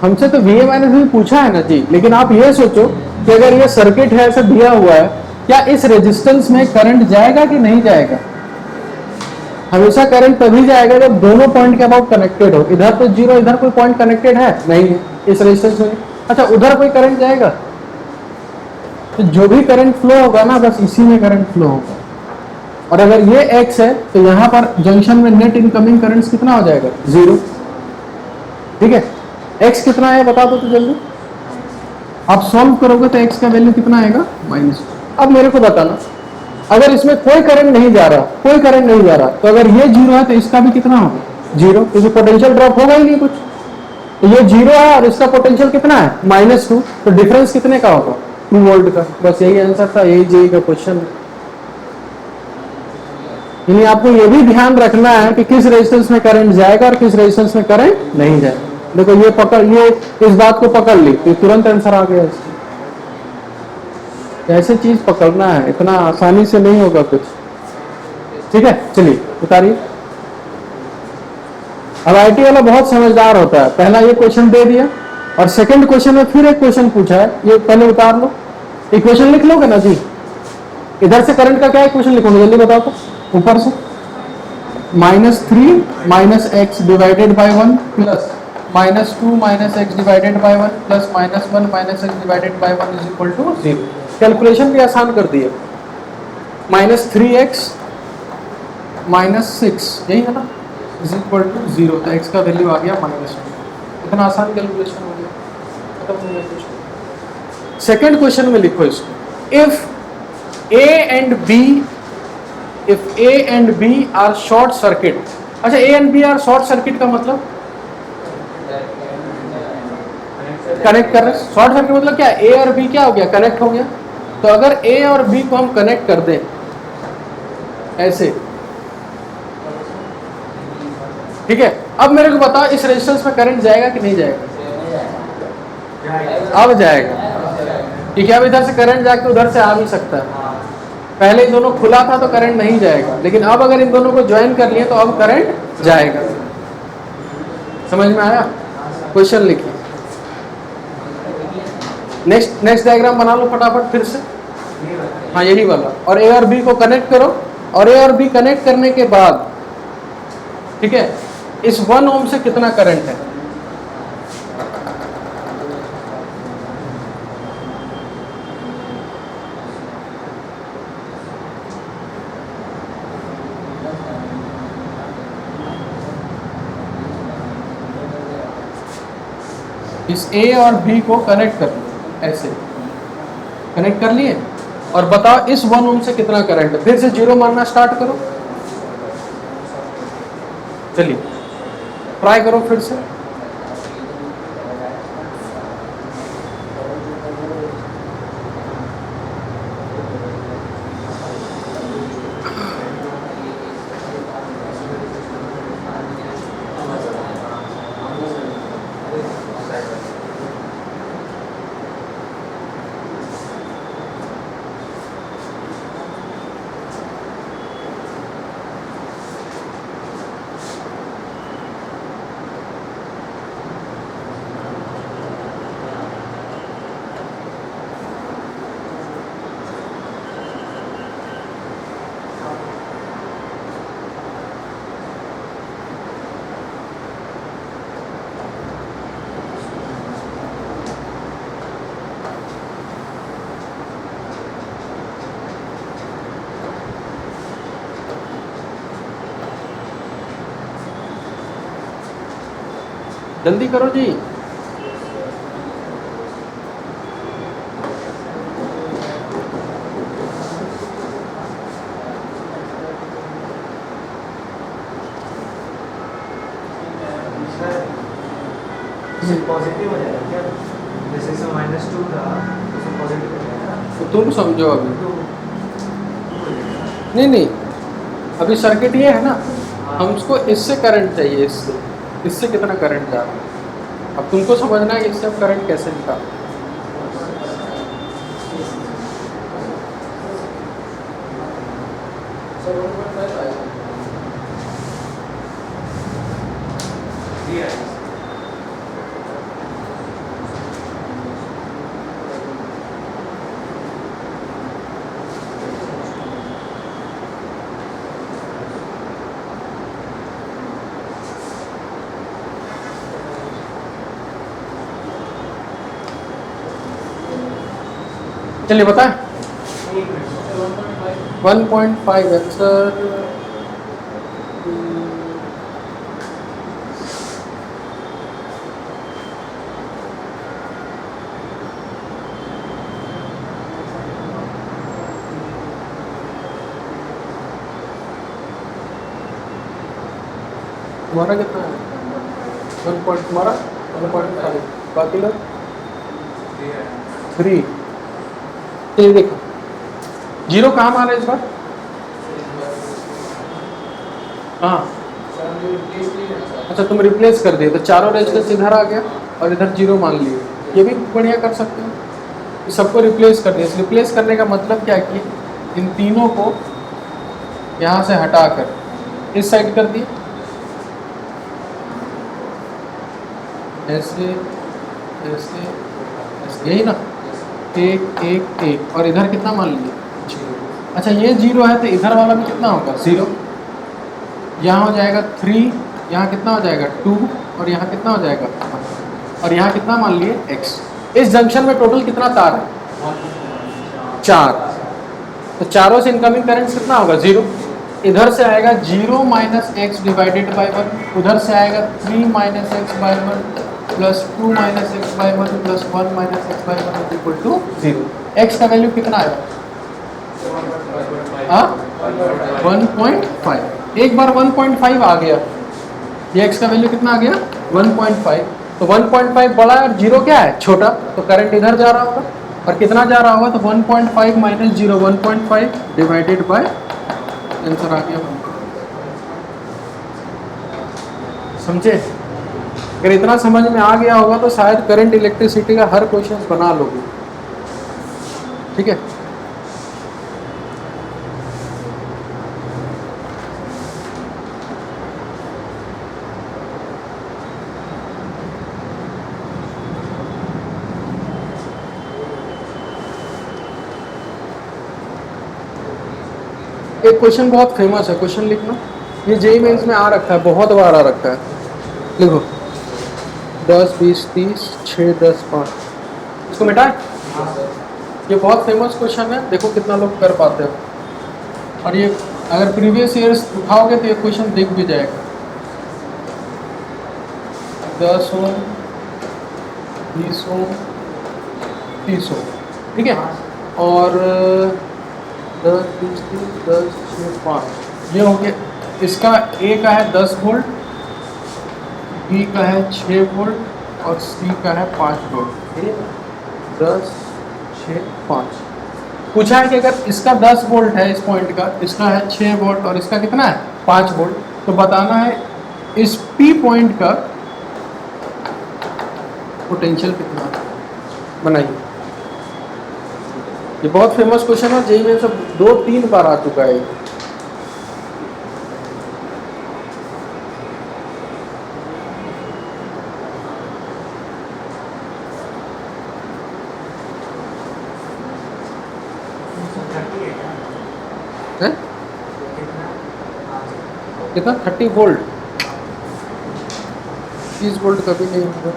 हमसे तो VA माइनस भी पूछा है ना जी, लेकिन आप ये सोचो कि अगर ये सर्किट है, ऐसा दिया हुआ है, क्या इस रेजिस्टेंस में करंट जाएगा कि नहीं जाएगा? हमेशा करंट तभी जाएगा जब दोनों पॉइंट के अबाउट कनेक्टेड हो। इधर तो जीरो, इधर कोई पॉइंट कनेक्टेड है नहीं है इस रेजिस्टेंस में। अच्छा उधर कोई करंट जाएगा, तो जो भी करंट फ्लो होगा ना, बस इसी में करंट फ्लो होगा। और अगर ये X है तो यहाँ पर जंक्शन में नेट इनकमिंग करंट कितना हो जाएगा? 0। ठीक है, X कितना है बता दो तो जल्दी। आप सॉल्व करोगे तो X का वैल्यू कितना आएगा? -। अब मेरे को बताना, अगर इसमें कोई करंट नहीं जा रहा, कोई करंट नहीं जा रहा, तो अगर ये 0 है तो इसका भी कितना होगा? 0, क्योंकि पोटेंशियल ड्रॉप होगा ही नहीं कुछ। तो ये 0 है और इसका पोटेंशियल कितना है? -2। तो डिफरेंस कितने का होगा? 2 वोल्ट का। बस यही आंसर था, यही जेईई का क्वेश्चन। यानी आपको ये भी ध्यान रखना है कि किस रेजिस्टेंस में करंट जाएगा और किस रेजिस्टेंस में करंट नहीं जाएगा। देखो ये पकड़, ये इस बात को पकड़ ली तो तुरंत आंसर आ गया। ऐसे चीज पकड़ना है, इतना आसानी से नहीं होगा कुछ। ठीक है, चलिए उतारिए। अब IT वाला बहुत समझदार होता है, पहला ये क्वेश्चन दे दिया और सेकंड क्वेश्चन में फिर एक क्वेश्चन पूछा है, ये पहले उतार लो। इक्वेशन लिख लोगे ना जी? इधर से करंट का क्या इक्वेशन लिखोगे जल्दी बताओ तो। ऊपर से -3 - x divided by 1 plus -2 - x divided by 1 plus -1 - x divided by 1 is equal to 0। Calculation भी आसान कर दिए। -3x - 6 यही है ना, इज इक्वल टू 0। तो x का वैल्यू आ गया -1। इतना आसान कैलकुलेशन हो गया, खत्म हो गया क्वेश्चन। सेकंड क्वेश्चन में लिखो इसको, if A and B are short circuit. अच्छा A and B are short circuit का मतलब कनेक्ट कर रहे हैं। शॉर्ट सर्किट मतलब क्या? A और B क्या हो गया? कनेक्ट हो गया। तो अगर A और B को हम कनेक्ट कर दें ऐसे, ठीक है, अब मेरे को बताओ इस रेजिस्टेंस में करंट जाएगा कि नहीं जाएगा? अब जाएगा, क्योंकि अब इधर से करंट जाके उधर से आ भी सकता है। पहले इन दोनों खुला था तो करंट नहीं जाएगा, लेकिन अब अगर इन दोनों को ज्वाइन कर लिए तो अब करंट जाएगा। समझ में आया? क्वेश्चन लिखिए। नेक्स्ट डायग्राम बना लो फटाफट फिर से। हाँ यही वाला, और ए और बी को कनेक्ट करो, और ए और बी कनेक्ट करने के बाद ठीक है, इस 1 ओम से कितना करंट है? इस ए और बी को कनेक्ट कर लो, ऐसे कनेक्ट कर लिए, और बताओ इस 1 ओम से कितना करंट है। फिर से जीरो मानना स्टार्ट करो। चलिए ट्राई करो फिर से। जल्दी करो जी। पॉजिटिव हो जाएगा क्या? जैसे इसमें -2 था तो पॉजिटिव हो जाएगा। तो तुम समझो अभी। तो नहीं, अभी सर्किट ये है ना, हमको इससे करंट चाहिए, इससे कितना करंट जा रहा है। अब तुमको समझना है कि इससे अब करंट कैसे निकाल। चलिए बताएं। 1.5 आंसर। तुम्हारा कितना है? 1. तुम्हारा 1.5, बाकी लोग 3। ये देखो जीरो कहाँ मारा इस बार? हाँ अच्छा, तुम रिप्लेस कर दिए तो चारों रेजिस्टेंस इधर आ गया और इधर जीरो मान लिए। ये भी बढ़िया कर सकते हो, सबको रिप्लेस कर दिया। रिप्लेस करने का मतलब क्या है कि इन तीनों को यहाँ से हटाकर इस साइड कर दिए, ऐसे ऐसे ऐसे, यही ना, एक और इधर कितना मान लिए? 0। अच्छा ये 0 है तो इधर वाला भी कितना होगा? 0। यहाँ हो जाएगा 3, यहाँ कितना हो जाएगा 2, और यहाँ कितना हो जाएगा 1, और यहाँ कितना मान लिए? x। इस जंक्शन में टोटल कितना तार है? 4। तो चारों से इनकमिंग करंट कितना होगा? 0। इधर से आएगा 0 - x डिवाइडेड बाई 1, उधर से आएगा 3 - x by 1 plus 2 - x by 1 plus 1 - x by 1 equal to 0। x का वैल्यू कितना आएगा? 1.5। एक बार 1.5 आ गया, ये x का वैल्यू कितना आ गया? 1.5। तो 1.5 बड़ा है और 0 क्या है? छोटा। तो करंट इधर जा रहा होगा, और कितना जा रहा होगा? तो 1.5 - 0 1.5 डिवाइडेड बाय, आंसर आ गया। समझे? अगर इतना समझ में आ गया होगा तो शायद करंट इलेक्ट्रिसिटी का हर क्वेश्चन बना लोगे। ठीक है, एक क्वेश्चन बहुत फेमस है, क्वेश्चन लिखना, ये जेईई मेंस में आ रखा है, बहुत बार आ रखा है। लिखो 10 20 30 6 10 5, इसको मिटाए। ये बहुत फेमस क्वेश्चन है, देखो कितना लोग कर पाते हो। और ये अगर प्रीवियस ईयर्स उठाओगे तो ये क्वेश्चन दिख भी जाएगा। 10 ओम 20 ओम 30 ओम, ठीक है। और 10 20 30 10 6 5, ये हो गया। इसका ए का है 10 वोल्ट, बी का है 6 वोल्ट और सी का है 5 वोल्ट। 10 6 5 पूछा है कि अगर इसका 10 वोल्ट है इस पॉइंट का, इसका है 6 वोल्ट और इसका कितना है 5 वोल्ट, तो बताना है इस पी पॉइंट का पोटेंशियल कितना है। बनाइए, ये बहुत फेमस क्वेश्चन है, जेईई में सब 2-3 बार आ चुका है। हैं? कितना 30 वोल्ट, 30 वोल्ट कभी नहीं होगा।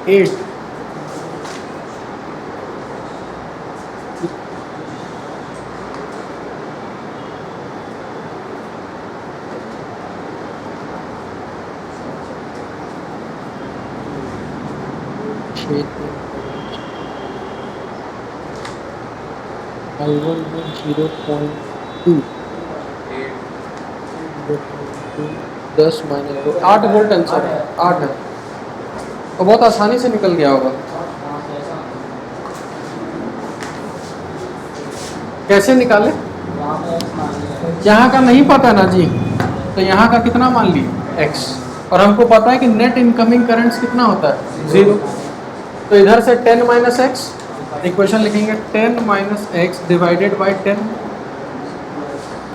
Eight I1 0.2 10 minus 2 8 volt answer है, 8 है, तो बहुत आसानी से निकल गया होगा। कैसे निकाले? यहाँ का नहीं पता ना जी, तो यहाँ का कितना मान लिए x, और हमको पता है कि नेट इनकमिंग करंट्स कितना होता है 0, तो इधर से 10 माइनस एक्स, इक्वेशन लिखेंगे 10 minus x divided by 10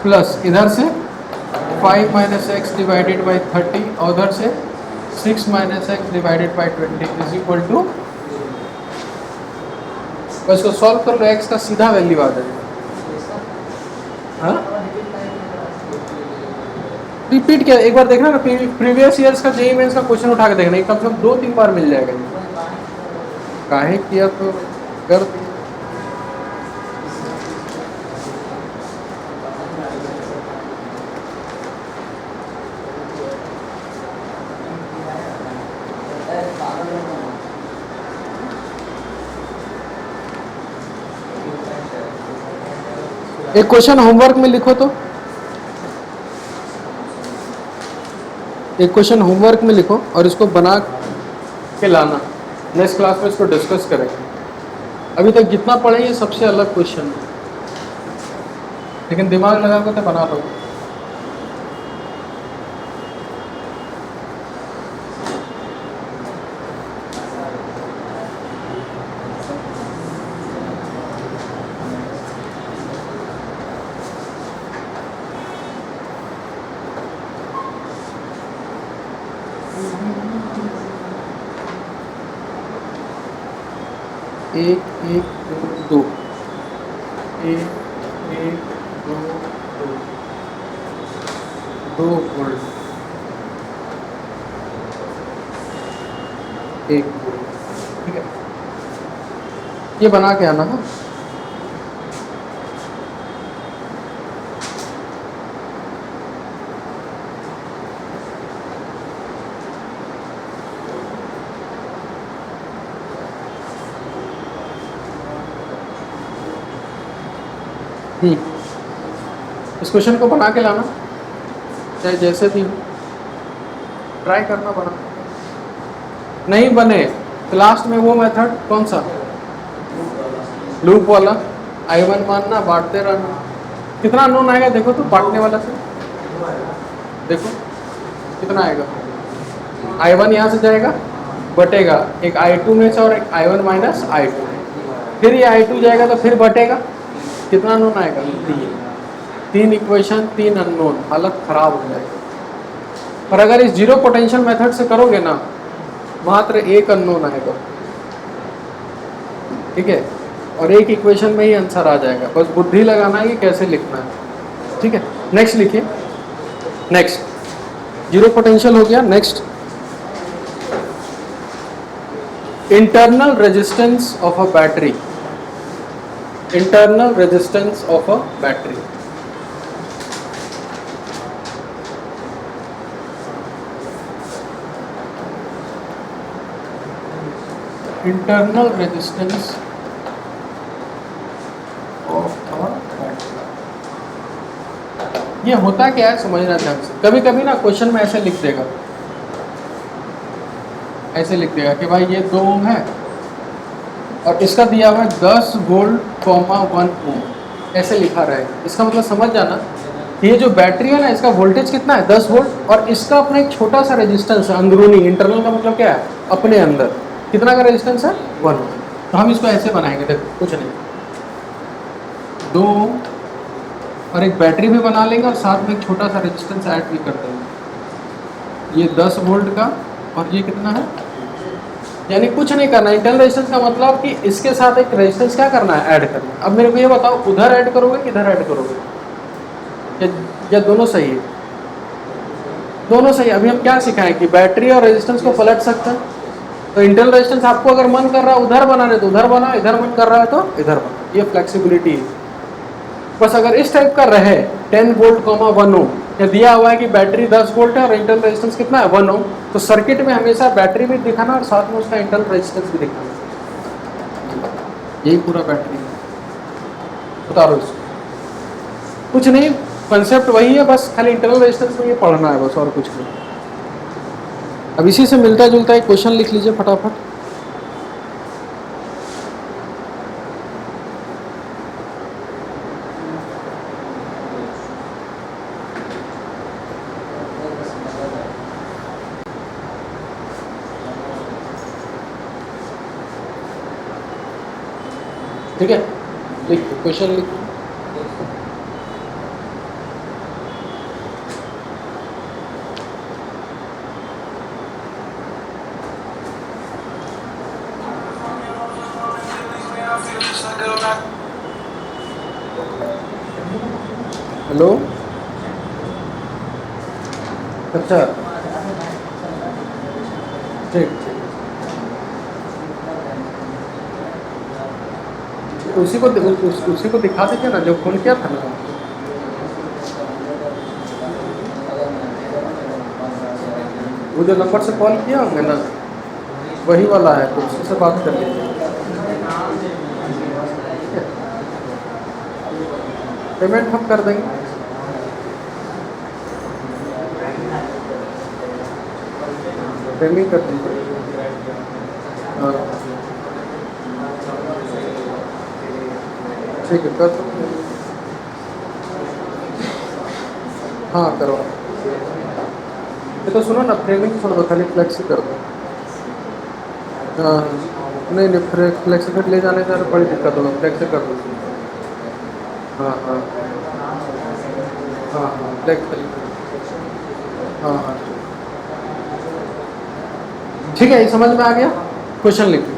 plus इधर से 5 माइनस एक्स डिवाइडेड बाई 30 और उधर से 6 minus x divided by 20 is equal to, बस इसको सॉल्व कर लो, एक्स का सीधा वैल्यू आ जाएगा। हाँ रिपीट किया एक बार देखना ना, प्रीवियस ईयर्स का जेईई मेंस का क्वेश्चन उठा के देखना, कम से कम 2-3 बार मिल जाएगा। काहे किया तो कर दिया। एक क्वेश्चन होमवर्क में लिखो तो, एक क्वेश्चन होमवर्क में लिखो और इसको बना के लाना, नेक्स्ट क्लास में इसको डिस्कस करेंगे। अभी तक जितना पढ़े ये सबसे अलग क्वेश्चन है, लेकिन दिमाग लगा कर तो बना लो। एक एक दो, एक एक दो दो, 2 वोल्ट, 1 वोल्ट, ठीक है। ये बना के आना है। इस क्वेश्चन को बना के लाना, चाहे जैसे भी ट्राई करना बना। नहीं बने तो लास्ट में वो मेथड कौन सा, लूप वाला, I1 मानना, बांटते रहना। कितना अननोन आएगा देखो तो बांटने वाला से, देखो कितना आएगा। I1 यहाँ से जाएगा, बटेगा एक I2 में से और एक I1 माइनस I2, फिर ये I2 जाएगा तो फिर बटेगा, कितना अननोन आएगा, 3 इक्वेशन 3 अननोन, हालत खराब हो जाएगी। और अगर इस जीरो पोटेंशियल मेथड से करोगे ना, मात्र एक अननोन आएगा, ठीक है, और एक इक्वेशन में ही आंसर आ जाएगा। बस बुद्धि लगाना है कि कैसे लिखना है, ठीक है। नेक्स्ट लिखिए, नेक्स्ट जीरो पोटेंशियल हो गया। Next, internal resistance of a battery, internal resistance of a battery. Internal resistance of a battery, ये होता क्या है समझना ध्यान से। कभी कभी ना क्वेश्चन में ऐसे लिख देगा, ऐसे लिख देगा कि भाई ये 2 ओम है और इसका दिया हुआ है 10 वोल्ट 1 ओम, ऐसे लिखा रहेगा। इसका मतलब समझ जाना, ये जो बैटरी है ना, इसका वोल्टेज कितना है 10 वोल्ट, और इसका अपना एक छोटा सा रेजिस्टेंस है अंदरूनी। इंटरनल का मतलब क्या है, अपने अंदर कितना का रेजिस्टेंस है 1 ओम। तो हम इसको ऐसे बनाएंगे, देखो कुछ नहीं, 2 ओम और एक बैटरी भी बना लेंगे और साथ में एक छोटा सा रेजिस्टेंस ऐड भी कर देंगे। ये 10 वोल्ट का और ये कितना है, यानी कुछ नहीं करना। इंटरनल रेजिस्टेंस का मतलब कि इसके साथ एक रेजिस्टेंस क्या करना है, ऐड करना है। अब मेरे को ये बताओ, उधर ऐड करोगे कि इधर ऐड करोगे, या दोनों सही है, दोनों सही। अभी हम क्या सिखाएं कि बैटरी और रेजिस्टेंस को पलट सकते हैं। तो इंटरनल रेजिस्टेंस आपको अगर मन कर रहा है उधर बनाने तो उधर बना, इधर मन कर रहा है तो इधर बना, ये फ्लेक्सिबिलिटी है। बस अगर इस टाइप का रहे 10 वोल्ट 1 ओम, या दिया हुआ है कि बैटरी 10 वोल्ट है और इंटरनल रेजिस्टेंस कितना है 1 ओम, तो सर्किट में हमेशा बैटरी भी दिखाना और साथ में उसका इंटरनल रेजिस्टेंस भी दिखाना। यही पूरा बैटरी है। उतारो इसको, कुछ नहीं, कंसेप्ट वही है, बस खाली इंटरनल रेजिस्टेंस में ये पढ़ना है बस, और कुछ नहीं। अब इसी से मिलता जुलता एक क्वेश्चन लिख लीजिए फटाफट। ठीक है, लिखिए क्वेश्चन लिखिए। हेलो, अच्छा ठीक ठीक, उसी को दिखा दीजिए ना जो फोन किया था ना। वो जो नंबर से कॉल किया होंगे ना, वही वाला है, तो उसी से बात कर लीजिए। पेमेंट हम कर देंगे। पेमेंट कर दीजिए। हाँ ठीक है, कर सकते हैं। हाँ करो। ये तो सुनो ना, फ्रेमिंग छोड़ दो, खाली फ्लेक्स कर दो। हाँ नहीं, फ्लेक्स फिट ले जाने से बड़ी दिक्कत होगा, फ्लेक्स कर दो। हाँ हाँ हाँ हाँ, फ्लेक्स। हाँ हाँ ठीक है, ये समझ में आ गया। क्वेश्चन लिखिए।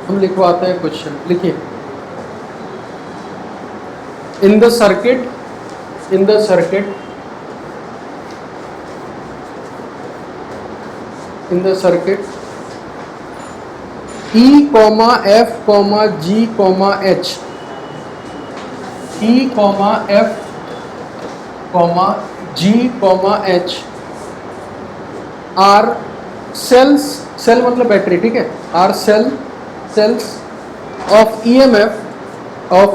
हम लिखवाते हैं क्वेश्चन, लिखिए। In the circuit E, F, G, H, E, F, comma G comma H are cells, cell मतलब बैटरी, ठीक है, are cells of EMF of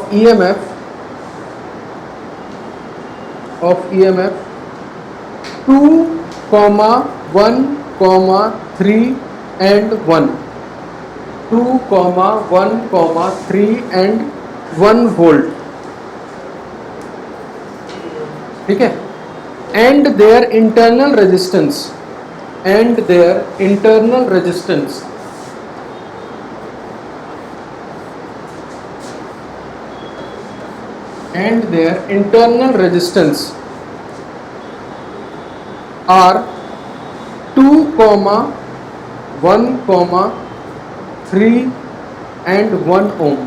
EMF 2, 1, 3 and 1, 2, 1, 3 and 1 volt, ठीक है, and their internal resistance and their internal resistance are 2, 1, 3 and 1 ohm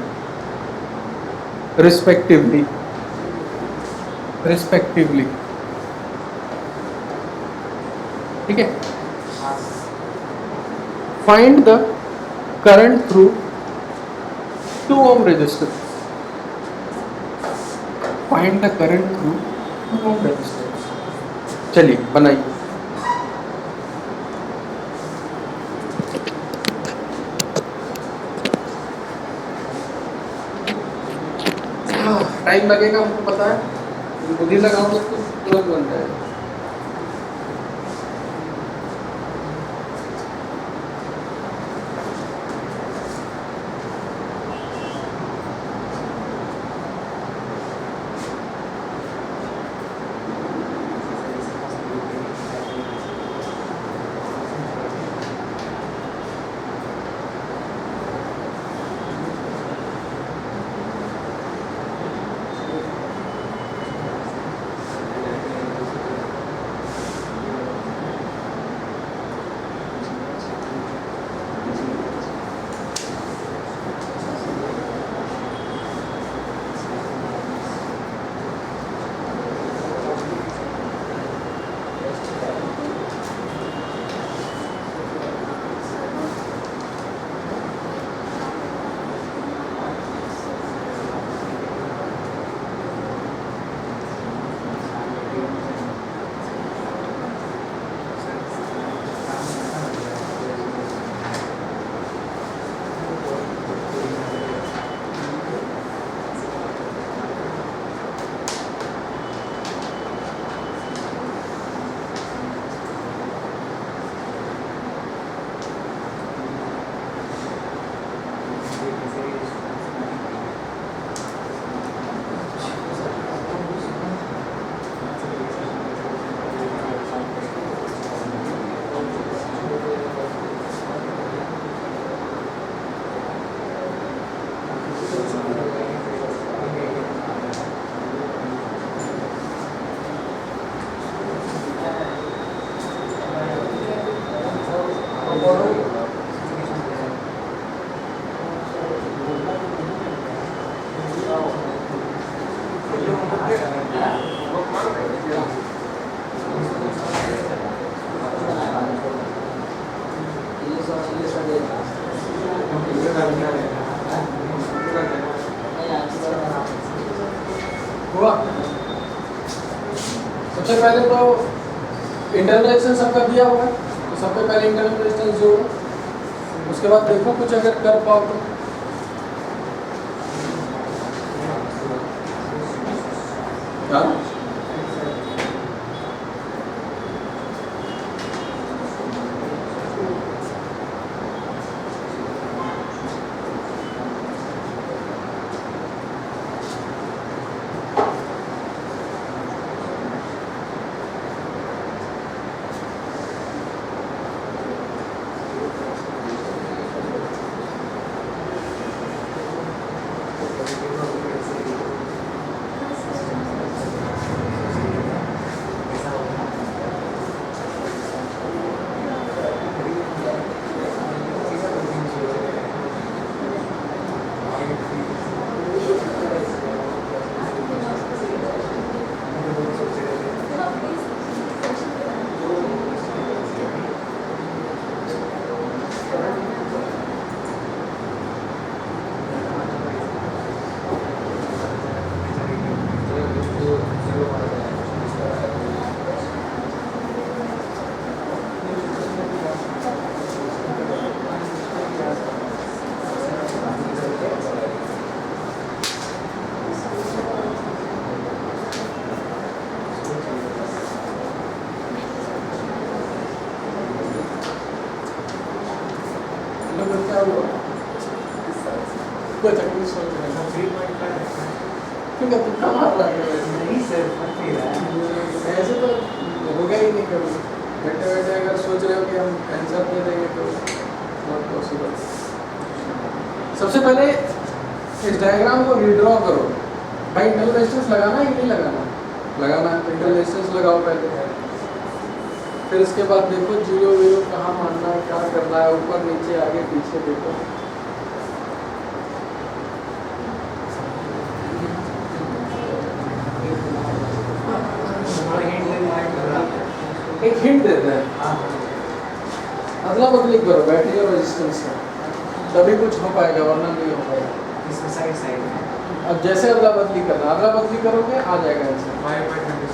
respectively. ठीक है, find the current through 2 ohm resistance. Find the current through 2 ohm resistance. चलिए बनाइए. Time लगेगा, हमको पता है, बुद्धि लगाओगे तो तुरंत बन जाएगा. हुआ, सबसे पहले तो इंटरनल रेजिस्टेंस सबका दिया हुआ है, तो सबसे पहले इंटरनल रेजिस्टेंस जोड़ो, उसके बाद देखो कुछ अगर कर पाओ तो. हाँ, कुछ अभी सोच रहे हैं 3.5 है क्योंकि तू कहाँ आ रहा है नहीं सर फट नहीं रहा है ऐसे तो होगा ही नहीं कभी बैठे बैठे अगर सोच रहे हो कि हम आंसर दे देंगे तो नॉट पॉसिबल। सबसे पहले इस डायग्राम को रीड्रॉ करो। भाई इंटरवल रेजिस्टेंस लगाना है कि नहीं लगाना? लगाना है तो इंटरवल रेजिस्टेंस लगाओ पहले, फिर इसके बाद देखो जीरो वीरो कहाँ मानना है, क्या करना है, ऊपर नीचे आगे पीछे देखो। एक हिंट देते हैं, अदला बदली करो बैटरी और रेजिस्टेंस का, तभी कुछ हो पाएगा वरना नहीं हो पाएगा। इसमें साइड साइड में अब जैसे अदला बदली करना, अदला बदली करोगे आ जाएगा आंसर 5/26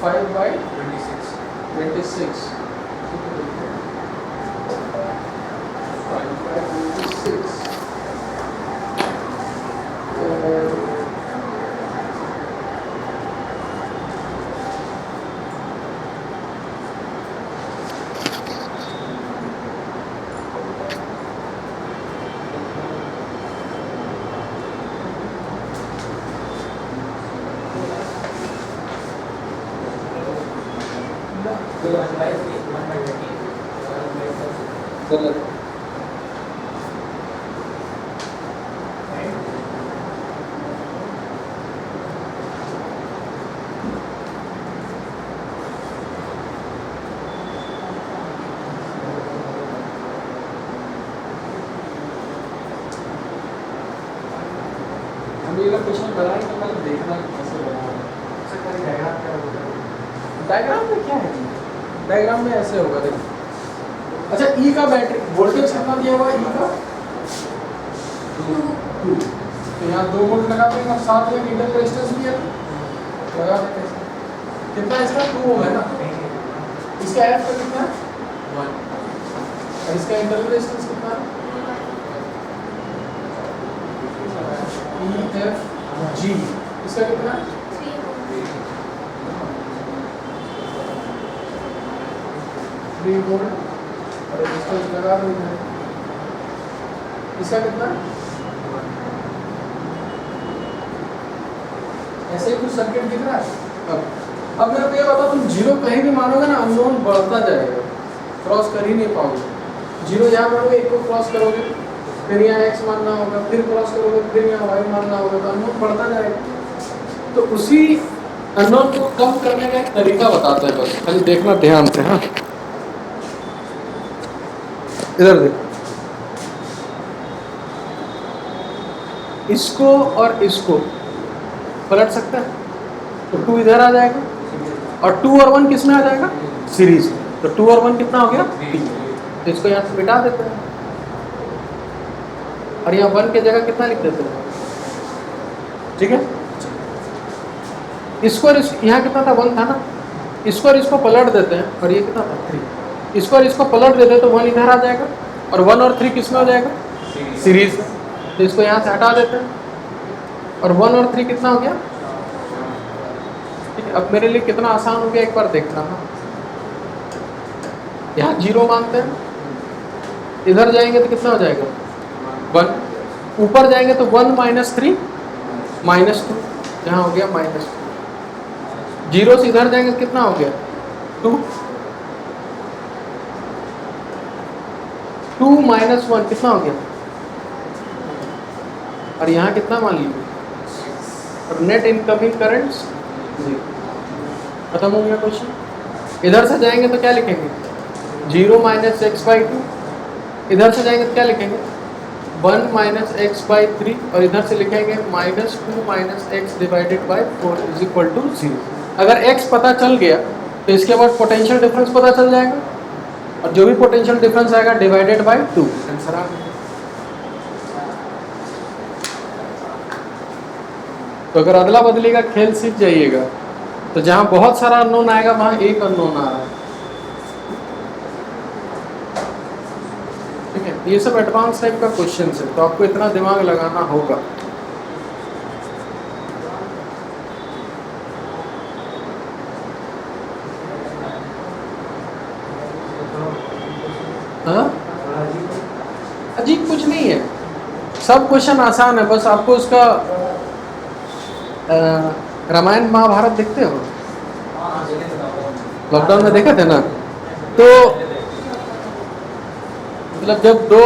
5/26 26 5/26 गलत। हम ये क्वेश्चन बनाएंगे तो पहले देखना कैसे बना है। सर कभी डायग्राम क्या होता है डायग्राम में क्या है? डायग्राम में ऐसे होगा देखो। अच्छा ई का बैटरी वोल्टेज कितना दिया हुआ है? ई का 2, तो यहाँ 2 वोल्ट लगा देंगे और साथ में इंटरनल रेजिस्टेंस भी है लगा देंगे। कितना इसका 2 ओम है ना, इसका एफ का कितना है 1 और इसका इंटरनल रेजिस्टेंस कितना है ई एफ जी, इसका कितना है 3 वोल्ट और रेजिस्टेंस लगा देंगे। इसका कितना है? ऐसे ही कुछ सर्किट दिख रहा है। अब मेरे को ये बताओ, तुम जीरो कहीं भी मानोगे ना अननोन बढ़ता जाएगा, क्रॉस कर ही नहीं पाओगे। जीरो यहाँ मानोगे, एक को क्रॉस करोगे, फिर यहाँ एक्स मानना होगा, फिर क्रॉस करोगे, फिर यहाँ वाई मानना होगा, तो अननोन बढ़ता जाएगा। तो उसी अननोन को कम करने का एक तरीका बताते हैं, बस खाली देखना ध्यान से। हाँ इधर देखो, इसको और इसको पलट सकते हैं तो 2 इधर आ जाएगा और 2 और 1 किस में आ जाएगा? सीरीज में। तो 2 और 1 कितना हो गया? 3। तो इसको यहाँ से मिटा देते हैं और यहाँ 1 की जगह कितना लिख देते हैं? ठीक है, इसको और यहाँ कितना था? 1 था ना, इसको और इसको पलट देते हैं और ये कितना था? 3। इसको और इसको पलट देते हैं तो 1 इधर आ जाएगा और 1 और 3 किस में हो जाएगा? सीरीज में। तो इसको यहाँ से हटा देते हैं और 1 और 3 कितना हो गया? ठीक है, अब मेरे लिए कितना आसान हो गया एक बार देखना। यहाँ 0 मानते हैं, इधर जाएंगे तो कितना हो जाएगा? 1। ऊपर जाएंगे तो 1 - 3 -2, यहाँ हो गया -2। 0 से इधर जाएंगे तो कितना हो गया? 2। 2 - 1 कितना हो गया? और यहाँ कितना मान लीजिए? और नेट इनकमिंग करंट्स 0। खत्म हो गया क्वेश्चन। इधर से जाएंगे तो क्या लिखेंगे? 0 - x/2। इधर से जाएंगे तो क्या लिखेंगे? 1 - x/3 और इधर से लिखेंगे -2 - x/4 = 0। अगर x पता चल गया तो इसके बाद पोटेंशियल डिफरेंस पता चल जाएगा और जो भी पोटेंशियल डिफरेंस आएगा डिवाइडेड बाय 2। आंसर आ गया। तो अगर अदला बदली का खेल सीख जाइएगा तो जहाँ बहुत सारा अननोन आएगा वहाँ एक अननोन आ रहा है। ठीक है, ये सब एडवांस टाइप का क्वेश्चन है तो आपको इतना दिमाग लगाना होगा। हाँ, अजीब कुछ नहीं है, सब क्वेश्चन आसान है, बस आपको उसका रामायण महाभारत देखते हो, लॉकडाउन में देखे थे ना, तो मतलब जब दो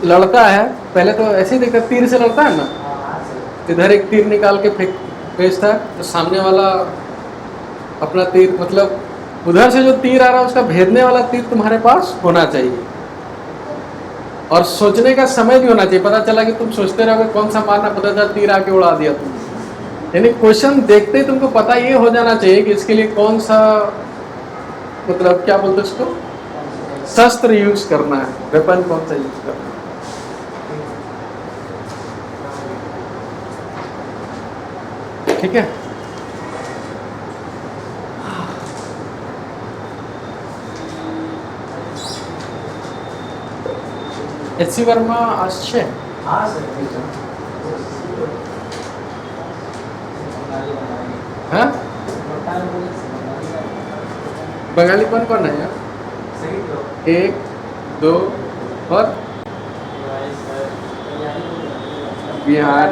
लड़ता है, पहले तो ऐसे ही देखते तीर से लड़ता है ना, इधर एक तीर निकाल के भेजता है, तो सामने वाला अपना तीर, मतलब उधर से जो तीर आ रहा है उसका भेदने वाला तीर तुम्हारे पास होना चाहिए, और सोचने का समय भी होना चाहिए। पता चला कि तुम सोचते रहोगे कौन सा मारना, पता चला तीर आके उड़ा दिया तुम। यानी क्वेश्चन देखते ही तुमको पता ये हो जाना चाहिए कि इसके लिए कौन सा, मतलब क्या बोलते उसको, शस्त्र यूज करना है, वेपन कौन सा यूज करना है। ठीक है, एच.सी. वर्मा आज 6। हाँ सर, हाँ, बंगाली कौन कौन है यार? सही तो 1 2 और बिहार।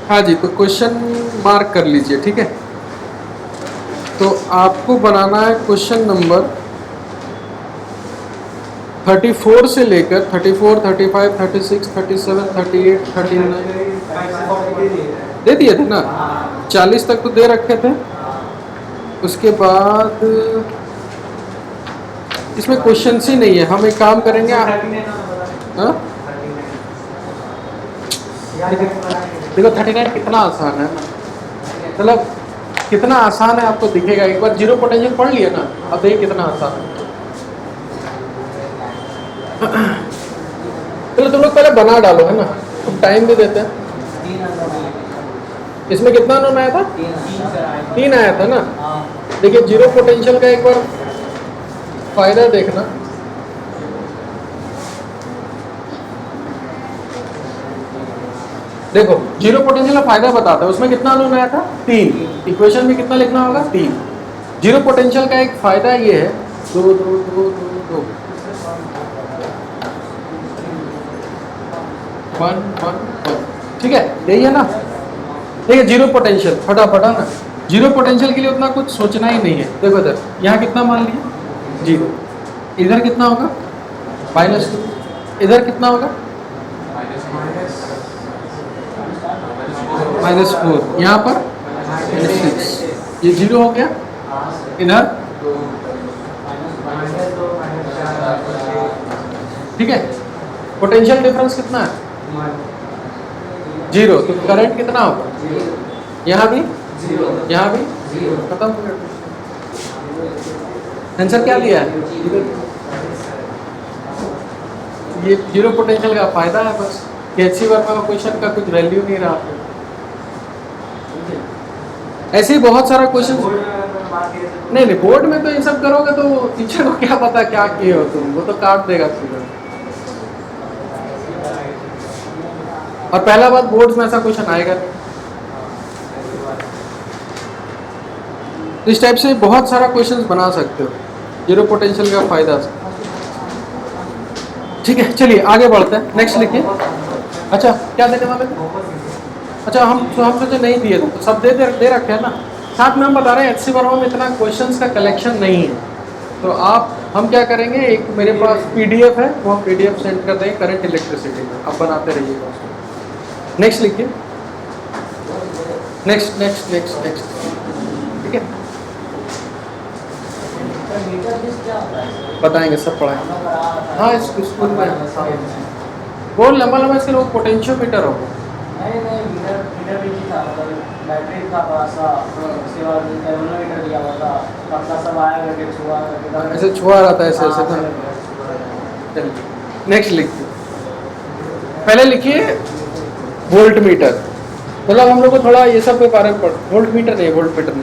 हाँ जी, तो क्वेश्चन मार्क कर लीजिए, ठीक है। तो आपको बनाना है क्वेश्चन नंबर 34 से लेकर 34, 35, 36, 37, 38, 39 दे दिए थे ना, 40 तक तो दे रखे थे। उसके बाद इसमें क्वेश्चन ही नहीं है, हम एक काम करेंगे। हाँ, देखो 39 कितना आसान है ना, मतलब कितना आसान है आपको दिखेगा। एक बार जीरो पोटेंशियल पढ़ लिया ना, अब देखिए कितना आसान है। चलो तुम लोग पहले बना डालो, है ना, अब टाइम भी देते हैं। इसमें कितना नोन आया था? 3 आया था ना। देखिए जीरो पोटेंशियल का एक बार फायदा देखना। देखो जीरो पोटेंशियल का फायदा बताता है, उसमें कितना नोन आया था? 3। इक्वेशन में कितना लिखना होगा? 3। जीरो पोटेंशियल का एक फायदा ये है, 2 2 2 2 2 1 1 1, ठीक है, यही है ना। देखिए जीरो पोटेंशियल फटाफट है ना, जीरो पोटेंशियल के लिए उतना कुछ सोचना ही नहीं है। देखो इधर, यहाँ कितना मान लिया? 0। इधर कितना होगा? -2। इधर कितना होगा? -4। यहाँ पर -6। ये 0 हो गया। इधर ठीक है, पोटेंशियल डिफरेंस कितना है? 0। तो करंट कितना होगा? यहाँ भी, यहाँ भी खत्म हो गया। आंसर क्या दिया है? ये जीरो पोटेंशियल का फायदा है बस, एच.सी. वर्मा का क्वेश्चन का कुछ वैल्यू नहीं रहा। ऐसे ही बहुत सारा क्वेश्चन। नहीं नहीं, बोर्ड में तो ये सब करोगे तो टीचर को क्या पता क्या किए हो तुम, वो तो काट देगा पूरा। और पहला बात, बोर्ड्स में ऐसा क्वेश्चन आएगा। इस टाइप से बहुत सारा क्वेश्चंस बना सकते हो जीरो पोटेंशियल का फायदा से। ठीक है, चलिए आगे बढ़ते हैं। नेक्स्ट लिखिए। अच्छा क्या देने वाले थे? अच्छा हम सोचे नहीं दिए थे, तो सब दे रखे हैं ना। साथ में हम बता रहे हैं एच.सी. वर्मा में इतना क्वेश्चंस का कलेक्शन नहीं है, तो हम क्या करेंगे, एक मेरे पास PDF है, वो हम PDF सेंड कर देंगे करंट इलेक्ट्रिसिटी में, आप बनाते रहिएगा उसको। नेक्स्ट लिखिए। नेक्स्ट नेक्स्ट नेक्स्ट नेक्स्ट, ठीक है, बताएंगे, सब पढ़ाएंगे। हाँ इस स्कूल में वो लंबा लंबा इसके लोग पोटेंशियोमीटर हो। नहीं मीटर भी नहीं था, मतलब बैटरी था बड़ा सा, उसके बाद थर्मोमीटर दिया हुआ था, पतला सा वायर करके छुआ करके ऐसे छुआ रहा था, ऐसे ऐसे था। चलिए नेक्स्ट लिखिए। पहले लिखिए वोल्ट मीटर, मतलब हम लोग को थोड़ा ये सब के बारे में वोल्ट मीटर नहीं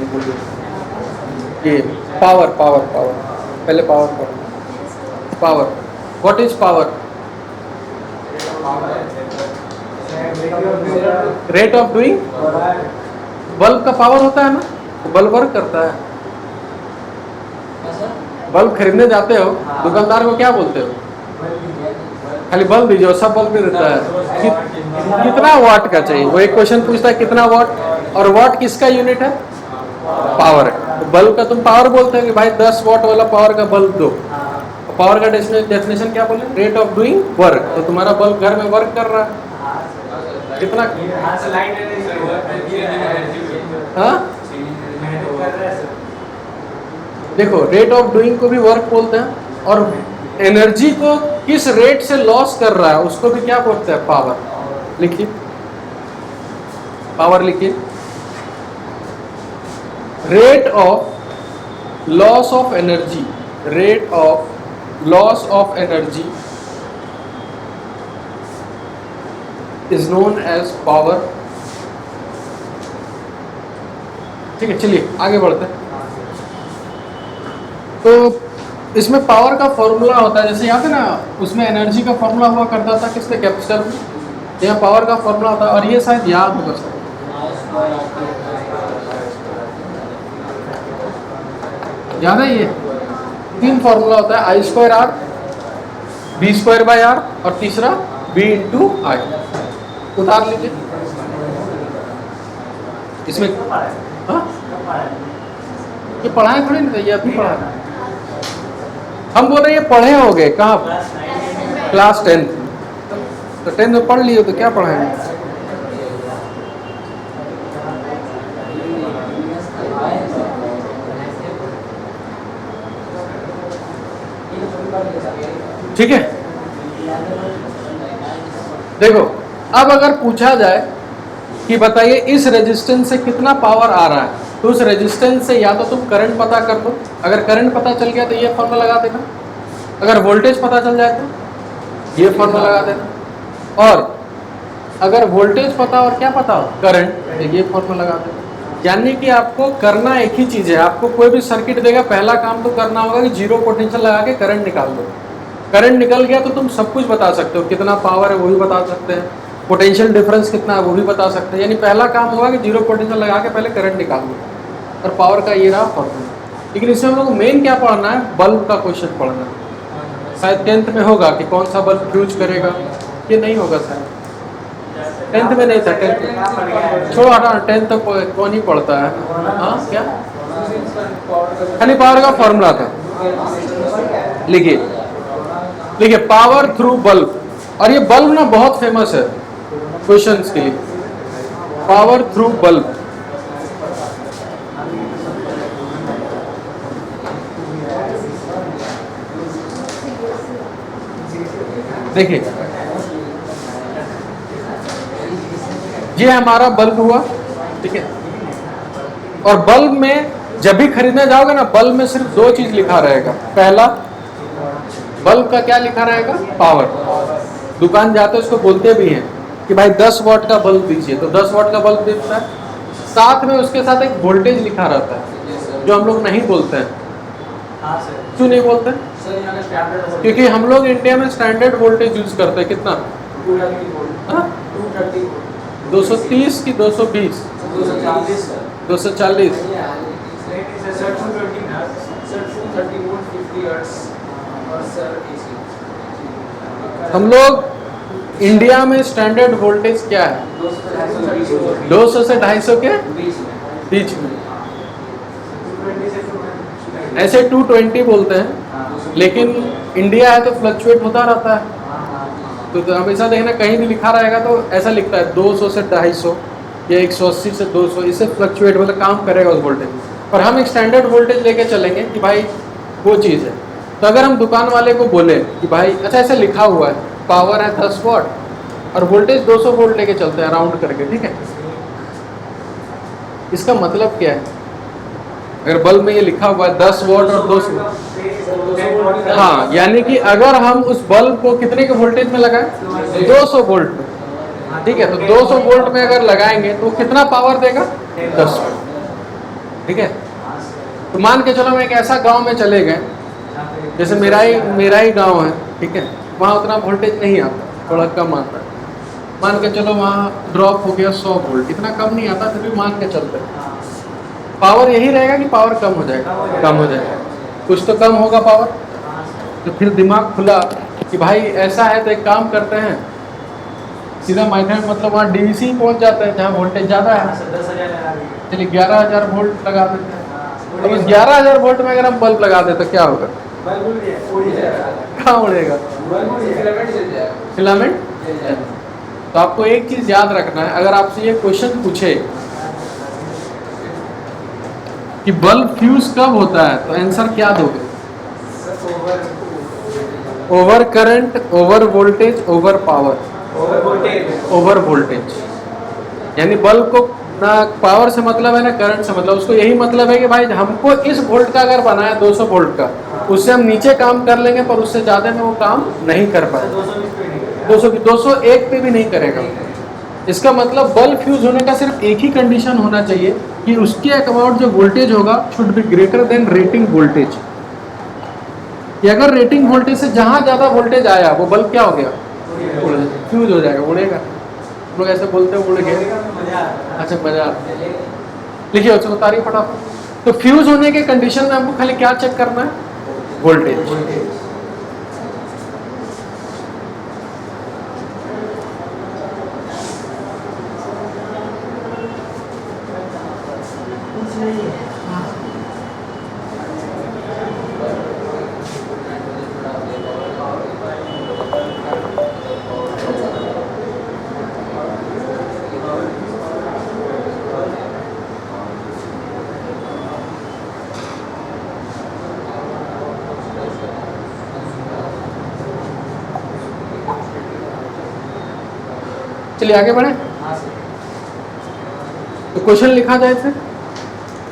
बोलिए, ये पावर। पहले पावर पढ़ो। Power, what is power? Rate of doing. Bulb का पावर होता है ना, बल्ब वर्क करता है। बल्ब खरीदने जाते हो, दुकानदार को क्या बोलते हो? खाली बल्ब दीजिए और सब बल्ब भी देता है। कितना वाट का चाहिए, वो एक क्वेश्चन पूछता है कितना वाट, और वाट किसका यूनिट है? पावर है। तो बल्ब का तुम पावर बोलते हो कि भाई 10 वाट वाला पावर का बल्ब दो। पावर का डेफिनेशन क्या बोले? Rate of doing work. तो तुम्हारा बल्ब घर में वर्क कर रहा है कितना? हाँ देखो, रेट ऑफ डूइंग को भी वर्क बोलते हैं, और एनर्जी को किस रेट से लॉस कर रहा है उसको भी क्या बोलते हैं? पावर। लिखिए, पावर लिखिए। Rate of loss of energy, rate of loss of energy is known as power. ठीक है, चलिए आगे बढ़ते हैं। तो इसमें पावर का फॉर्मूला होता है, जैसे यहाँ पे ना उसमें एनर्जी का फॉर्मूला हुआ करता था किसके? कैपेसिटर में। यहाँ पावर का फॉर्मूला होता है, और ये शायद याद होगा सर, याद है? ये 3 फॉर्मूला होता है, I²R, V²/R और तीसरा V×I। उतार लीजिए इसमें। हाँ ये पढ़ाए थोड़ी नहीं, ये अभी पढ़ा। हम बोल रहे हैं पढ़े हो गए कहाँ? Class 10th। तो 10th में पढ़ लिए तो क्या पढ़ाएंगे? ठीक है, देखो अब अगर पूछा जाए कि बताइए इस रेजिस्टेंस से कितना पावर आ रहा है, तो उस रेजिस्टेंस से या तो तुम करंट पता कर लो। अगर करंट पता चल गया तो ये फॉर्मूला लगा देना। अगर वोल्टेज पता चल जाए तो ये फॉर्मूला लगा देना। और अगर वोल्टेज पता और क्या पता हो? करंट, तो ये फॉर्मूला लगा देना। यानी कि आपको करना एक ही चीज़ है। आपको कोई भी सर्किट देगा, पहला काम तो करना होगा कि जीरो पोटेंशियल लगा के करंट निकाल दो। करंट निकल गया तो तुम सब कुछ बता सकते हो, कितना पावर है वो भी बता सकते हैं, पोटेंशियल डिफरेंस कितना है वो भी बता सकते हैं। यानी पहला काम होगा कि जीरो पोटेंशियल लगा के पहले करंट निकाल दो, और पावर का ये रहा फॉर्मूला। लेकिन इसमें हम लोग को मेन क्या पढ़ना है? बल्ब का क्वेश्चन पढ़ना है। शायद 10th में होगा कि कौन सा बल्ब फ्यूज करेगा, ये नहीं होगा शायद। 10th में नहीं था, 10th में छोड़ो, हटा, 10th तक कौन ही पढ़ता है। हाँ क्या? खाली पावर का फॉर्मूला था। लिखिए लिखिए, पावर थ्रू बल्ब। और ये बल्ब ना बहुत फेमस है क्वेश्चंस के लिए। पावर थ्रू बल्ब, देखिए ये हमारा बल्ब हुआ, ठीक है। और बल्ब में जब भी खरीदने जाओगे ना, बल्ब में सिर्फ 2 चीज लिखा रहेगा। पहला, बल्ब का क्या लिखा रहेगा? पावर। दुकान जाते उसको बोलते भी हैं कि भाई 10 वाट का बल्ब दीजिए, तो 10 वाट का बल्ब देता है। साथ में उसके साथ एक वोल्टेज लिखा रहता है, जो हम लोग नहीं बोलते हैं। क्यों नहीं बोलते हैं? क्योंकि हम लोग इंडिया में स्टैंडर्ड वोल्टेज यूज करते हैं। कितना? 230 की 220? 240। हम लोग इंडिया में स्टैंडर्ड वोल्टेज क्या है? 200 से 250 के बीच में। ऐसे 220 बोलते हैं, लेकिन इंडिया है तो फ्लक्चुएट होता रहता है। तो हमेशा देखना कहीं भी लिखा रहेगा तो ऐसा लिखता है 200 से 250 या 180 से 200, इससे फ्लक्चुएट मतलब काम करेगा उस वोल्टेज। और हम एक स्टैंडर्ड वोल्टेज लेके चलेंगे कि भाई वो चीज़ है। तो अगर हम दुकान वाले को बोले कि भाई अच्छा ऐसे लिखा हुआ है, पावर है 10 वाट और वोल्टेज 200 वोल्ट लेके चलते हैं राउंड करके, ठीक है। इसका मतलब क्या है? अगर बल्ब में ये लिखा हुआ है 10 वाट और 200, हाँ, यानी कि अगर हम उस बल्ब को कितने के वोल्टेज में लगाएं? 200 वोल्ट में, ठीक है। तो 200 वोल्ट में अगर लगाएंगे तो कितना पावर देगा? 10 वाट, ठीक है। तो मान के चलो हम एक ऐसा गांव में चले गए, जैसे मेरा ही गांव है, ठीक है। वहाँ उतना वोल्टेज नहीं आता, थोड़ा कम आता है। मान के चलो वहाँ ड्रॉप हो गया 100 वोल्ट, इतना कम नहीं आता, फिर भी मान के चलते हैं। पावर यही रहेगा कि पावर कम हो जाएगा? कम हो जाएगा, कुछ तो कम होगा पावर। तो फिर दिमाग खुला कि भाई ऐसा है तो एक काम करते हैं, सीधा माइनस मतलब वहाँ डीवीसी पहुँच जाता है जहाँ वोल्टेज ज़्यादा है। 10,000 लगा दिए। चलिए 11,000 वोल्ट लगा देते हैं। हाँ, अब इस 11,000 वोल्ट में अगर हम बल्ब लगा दें तो क्या होगा? बल्ब उड़ जाएगा। कहाँ उड़ेगा? बल्ब उड़ जाएगा। फिलामेंट। तो आपको एक चीज़ याद रखना है, अगर आपसे ये क्वेश्चन पूछे कि बल्ब फ्यूज कब होता है, तो आंसर क्या दोगे? Over current, over voltage, over power. Over voltage यानी बल्ब को ना पावर से मतलब है ना करंट से मतलब, उसको यही मतलब है कि भाई हमको इस वोल्ट का अगर बनाया 200 वोल्ट का, उससे हम नीचे काम कर लेंगे पर उससे ज़्यादा में वो काम नहीं कर पाएगा। 201 पे भी नहीं करेगा। इसका मतलब बल्ब फ्यूज होने का सिर्फ एक ही कंडीशन होना चाहिए कि उसके अकाउंट जो वोल्टेज होगा should be greater than rating voltage. कि अगर रेटिंग वोल्टेज से जहाँ ज़्यादा वोल्टेज आया वो बल्ब क्या हो गया? फ्यूज हो जाएगा, उड़ेगा। लोग ऐसे बोलते हैं उड़ गए। अच्छा मजा। लिखिए उसको तारीफ फटाफट। तो फ्यूज होने के कंडीशन में हमको खाली क्या चेक करना है? वोल्टेज। चलिए आगे बढ़े। तो क्वेश्चन लिखा जाए थे।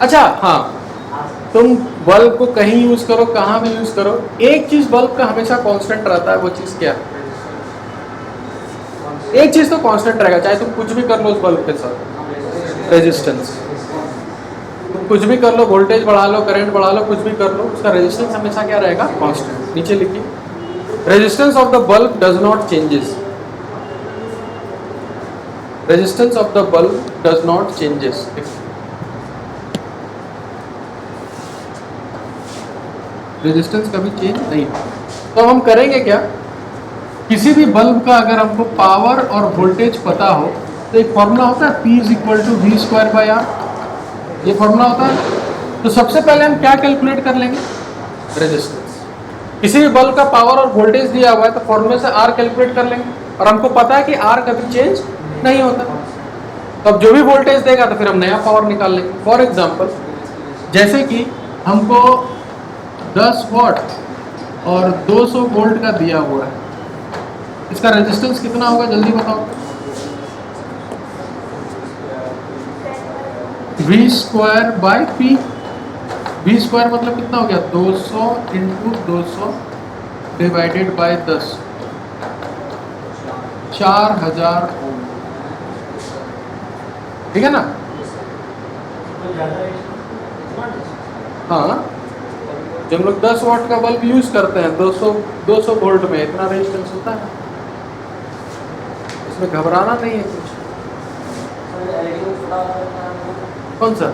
अच्छा हाँ, तुम बल्ब को कहीं यूज करो, कहाँ भी यूज करो, एक चीज बल्ब का हमेशा कांस्टेंट रहता है। वो चीज क्या? एक चीज तो कांस्टेंट रहेगा, चाहे तुम कुछ भी कर लो उस बल्ब के साथ। रेजिस्टेंस। तुम कुछ भी कर लो, वोल्टेज बढ़ा लो, करंट बढ़ा लो, कुछ भी कर लो, उसका रेजिस्टेंस हमेशा क्या रहेगा? कांस्टेंट। नीचे लिखिए, resistance of the bulb does not changes. Resistance of the bulb does not changes. Resistance कभी चेंज नहीं। तो हम करेंगे क्या? किसी भी बल्ब का अगर हमको पावर और वोल्टेज पता हो तो एक फॉर्मूला होता है P = V²/R। ये फॉर्मूला होता है। तो सबसे पहले हम क्या कैलकुलेट कर लेंगे? रेजिस्टेंस। किसी भी बल्ब का पावर और वोल्टेज दिया हुआ है तो फॉर्मूले से R कैलकुलेट कर लेंगे, और हमको पता है कि R कभी चेंज नहीं होता। तो अब जो भी वोल्टेज देगा तो फिर हम नया पावर निकाल लेंगे। फॉर एग्जांपल जैसे कि हमको 10 वॉट और 200 वोल्ट का दिया हुआ है, इसका रेजिस्टेंस कितना होगा जल्दी बताओ? V²/P। V² मतलब कितना हो गया? 200 × 200 डिवाइडेड बाय 10, 4000 ओम। ठीक है ना? हाँ, जब लोग 10 वाट का बल्ब यूज करते हैं 200 वोल्ट में, इतना रेजिस्टेंस होता है। इसमें घबराना नहीं है कुछ। कौन सा?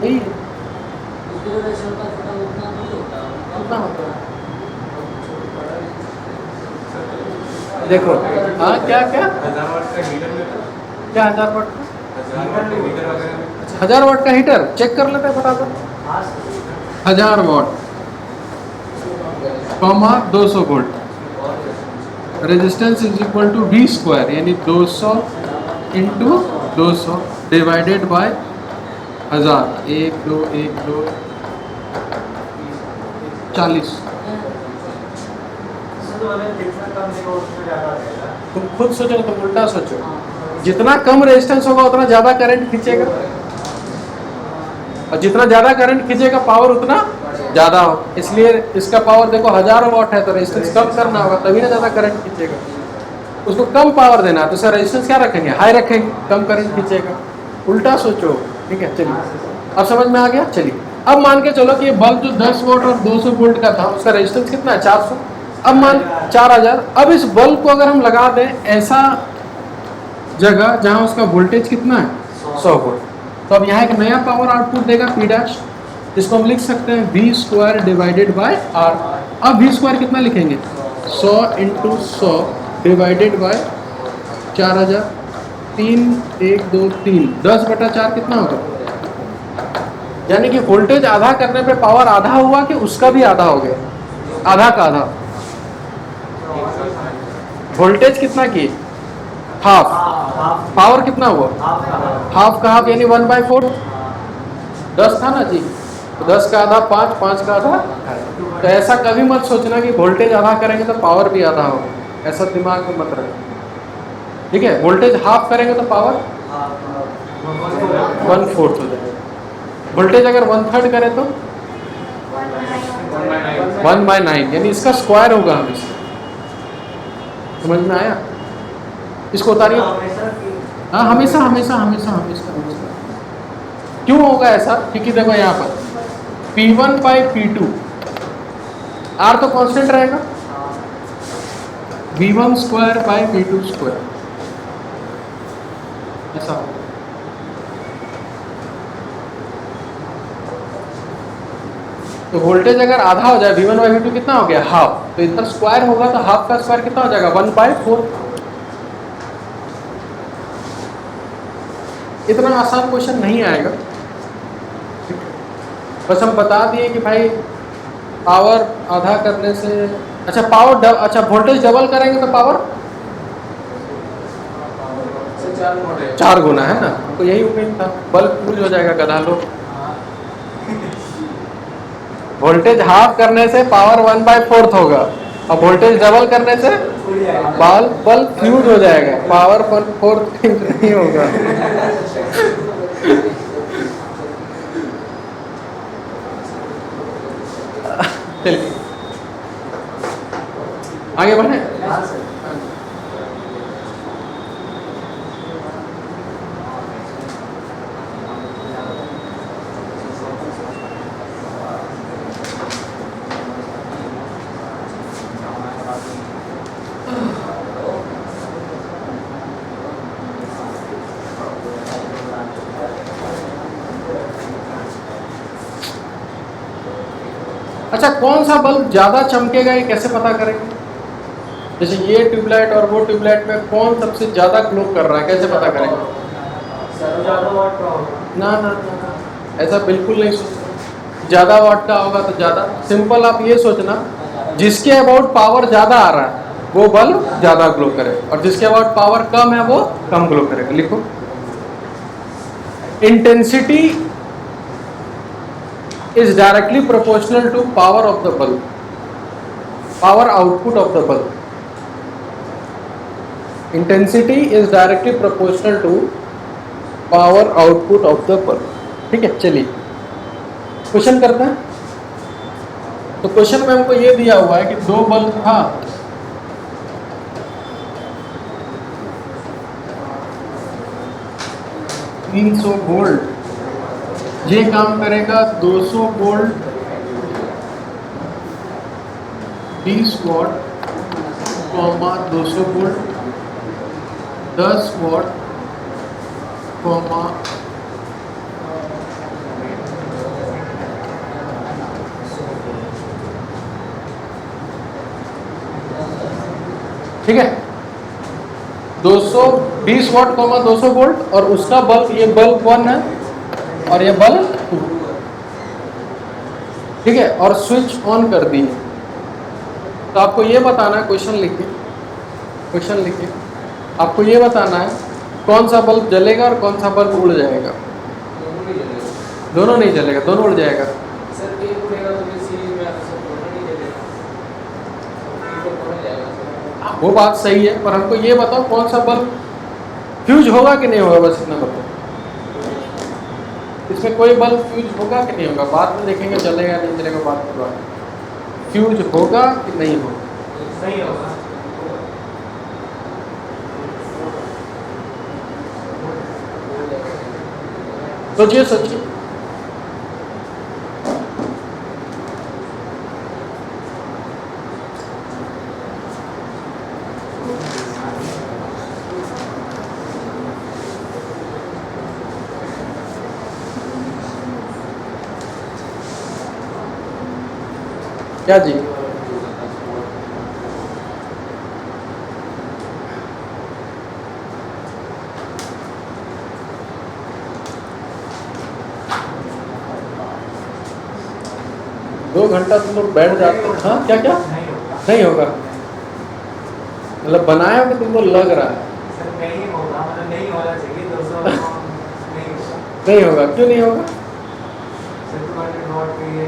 नहीं है, कितना होता है? देखो हाँ, क्या क्या 1000 वाट का हीटर में क्या 1000 वाट का? 1000 वाट का हीटर वगैरह 1000 वाट का हीटर चेक कर लेते हैं फटाफट। 1000 वाट, 200 वोल्ट, रेजिस्टेंस = V² यानी 200 × 200 डिवाइडेड बाय 1000। 1 2 1 2 40। तुम खुद सोचो, तुम उल्टा सोचो। जितना कम रेजिस्टेंस होगा उतना ज्यादा करंट खींचेगा, और जितना ज्यादा करंट खींचेगा पावर उतना ज्यादा हो। इसलिए इसका पावर देखो 1000 वाट है तो रेजिस्टेंस कम करना होगा, तभी ना ज्यादा करंट खींचेगा। उसको कम पावर देना है तो उसका रेजिस्टेंस क्या रखेंगे? हाई रखेंगे, कम करंट खींचेगा। उल्टा सोचो। ठीक है, चलिए अब समझ में आ गया। चलिए अब मान के चलो कि ये बल्ब जो 10 वोल्ट और 200 वोल्ट का था उसका रेजिस्टेंस कितना है? 400। अब मान 4000। अब इस बल्ब को अगर हम लगा दें ऐसा जगह जहां उसका वोल्टेज कितना है? 100 वोल्ट, तो अब यहाँ एक नया पावर आउटपुट देगा P', जिसको हम लिख सकते हैं V² डिवाइडेड बाय R। अब वी स्क्वायर कितना लिखेंगे? 100 इंटू 100 डिवाइडेड बाय 4000, 3 1 2 3 10/4 कितना होगा? यानी कि वोल्टेज आधा करने पे पावर आधा हुआ कि उसका भी आधा हो गया? आधा का आधा। वोल्टेज कितना की? हाफ। पावर कितना हुआ? हाफ का हाफ यानी 1/4। 10 था ना जी, तो 10 का आधा 5, 5 का आधा। तो ऐसा कभी मत सोचना कि वोल्टेज आधा करेंगे तो पावर भी आधा होगा, ऐसा दिमाग में मत रखना, ठीक है? वोल्टेज हाफ करेंगे तो पावर 1/4 हो जाएगा। वोल्टेज अगर 1/3 करें तो 1/9, यानी इसका स्क्वायर होगा हमेशा। समझ में आया? इसको उतारिए। हाँ, हमेशा हमेशा हमेशा हमेशा हमेशा। क्यों होगा ऐसा? क्योंकि देखो यहाँ पर P1/P2, R तो कांस्टेंट रहेगा, V1/P2 ऐसा होगा। तो वोल्टेज अगर आधा हो जाए, V1/V2 कितना हो गया? हाफ। तो इधर स्क्वायर होगा तो हाफ का स्क्वायर कितना हो जाएगा? 1/4। इतना आसान क्वेश्चन नहीं आएगा, बस हम बता दिए कि भाई पावर आधा करने से, अच्छा पावर अच्छा वोल्टेज डबल करेंगे तो पावर 4 गुना है ना। तो यही उम्मीद था, बल्ब फ्यूज हो जाएगा गधा लोग। वोल्टेज हाफ करने से पावर 1/4 होगा, और वोल्टेज डबल करने से बल्ब फ्यूज हो जाएगा, पावर 1/4 नहीं होगा। चलिए आगे बढ़े। अच्छा, कौन सा बल्ब ज्यादा चमकेगा ये कैसे पता करेंगे? जैसे ये ट्यूबलाइट और वो ट्यूबलाइट में कौन सबसे ज्यादा ग्लो कर रहा है, कैसे पता करेंगे? ना ना ना, ऐसा बिल्कुल नहीं सोचना। ज्यादा वाट का होगा तो ज्यादा। सिंपल आप ये सोचना, जिसके अबाउट पावर ज्यादा आ रहा है वो बल्ब ज्यादा ग्लो करे, और जिसके अबाउट पावर कम है वो कम ग्लो करेगा। लिखो, intensity is directly proportional to power of the bulb, power output of the bulb. Intensity is directly proportional to power output of the bulb. ठीक है, चलिए क्वेश्चन करते हैं। तो क्वेश्चन में हमको ये दिया हुआ है कि दो बल्ब था, $300 वोल्ट, ये काम करेगा 200 वोल्ट 20 वॉट, 200 वोल्ट 10 वॉट, ठीक है, 220 वॉट 200 वोल्ट, और उसका बल्ब, ये बल्ब 1 है और ये बल्ब 2, ठीक है, और स्विच ऑन कर दिए। तो आपको ये बताना है, क्वेश्चन लिखिए, आपको ये बताना है कौन सा बल्ब जलेगा और कौन सा बल्ब उड़ जाएगा। दोनों नहीं जलेगा, दोनों उड़ जाएगा। वो बात सही है, पर हमको ये बताओ कौन सा बल्ब फ्यूज होगा कि नहीं होगा, बस इतना बताओ। इसमें कोई बल्ब फ्यूज होगा कि नहीं होगा, बाद में देखेंगे जलेगा नहीं जलेगा, बाद में बात। फ्यूज होगा कि नहीं होगा? नहीं होगा। सोचिए। क्या जी? 2 घंटा तुम लोग बैठ जाते हो, हाँ क्या क्या नहीं होगा। नहीं होगा, मतलब बनाया कि तुमको लग रहा है सर नहीं होगा, मतलब नहीं होना चाहिए 200 नहीं होगा। नहीं होगा, क्यों नहीं होगा? सर 200 वॉट पे ये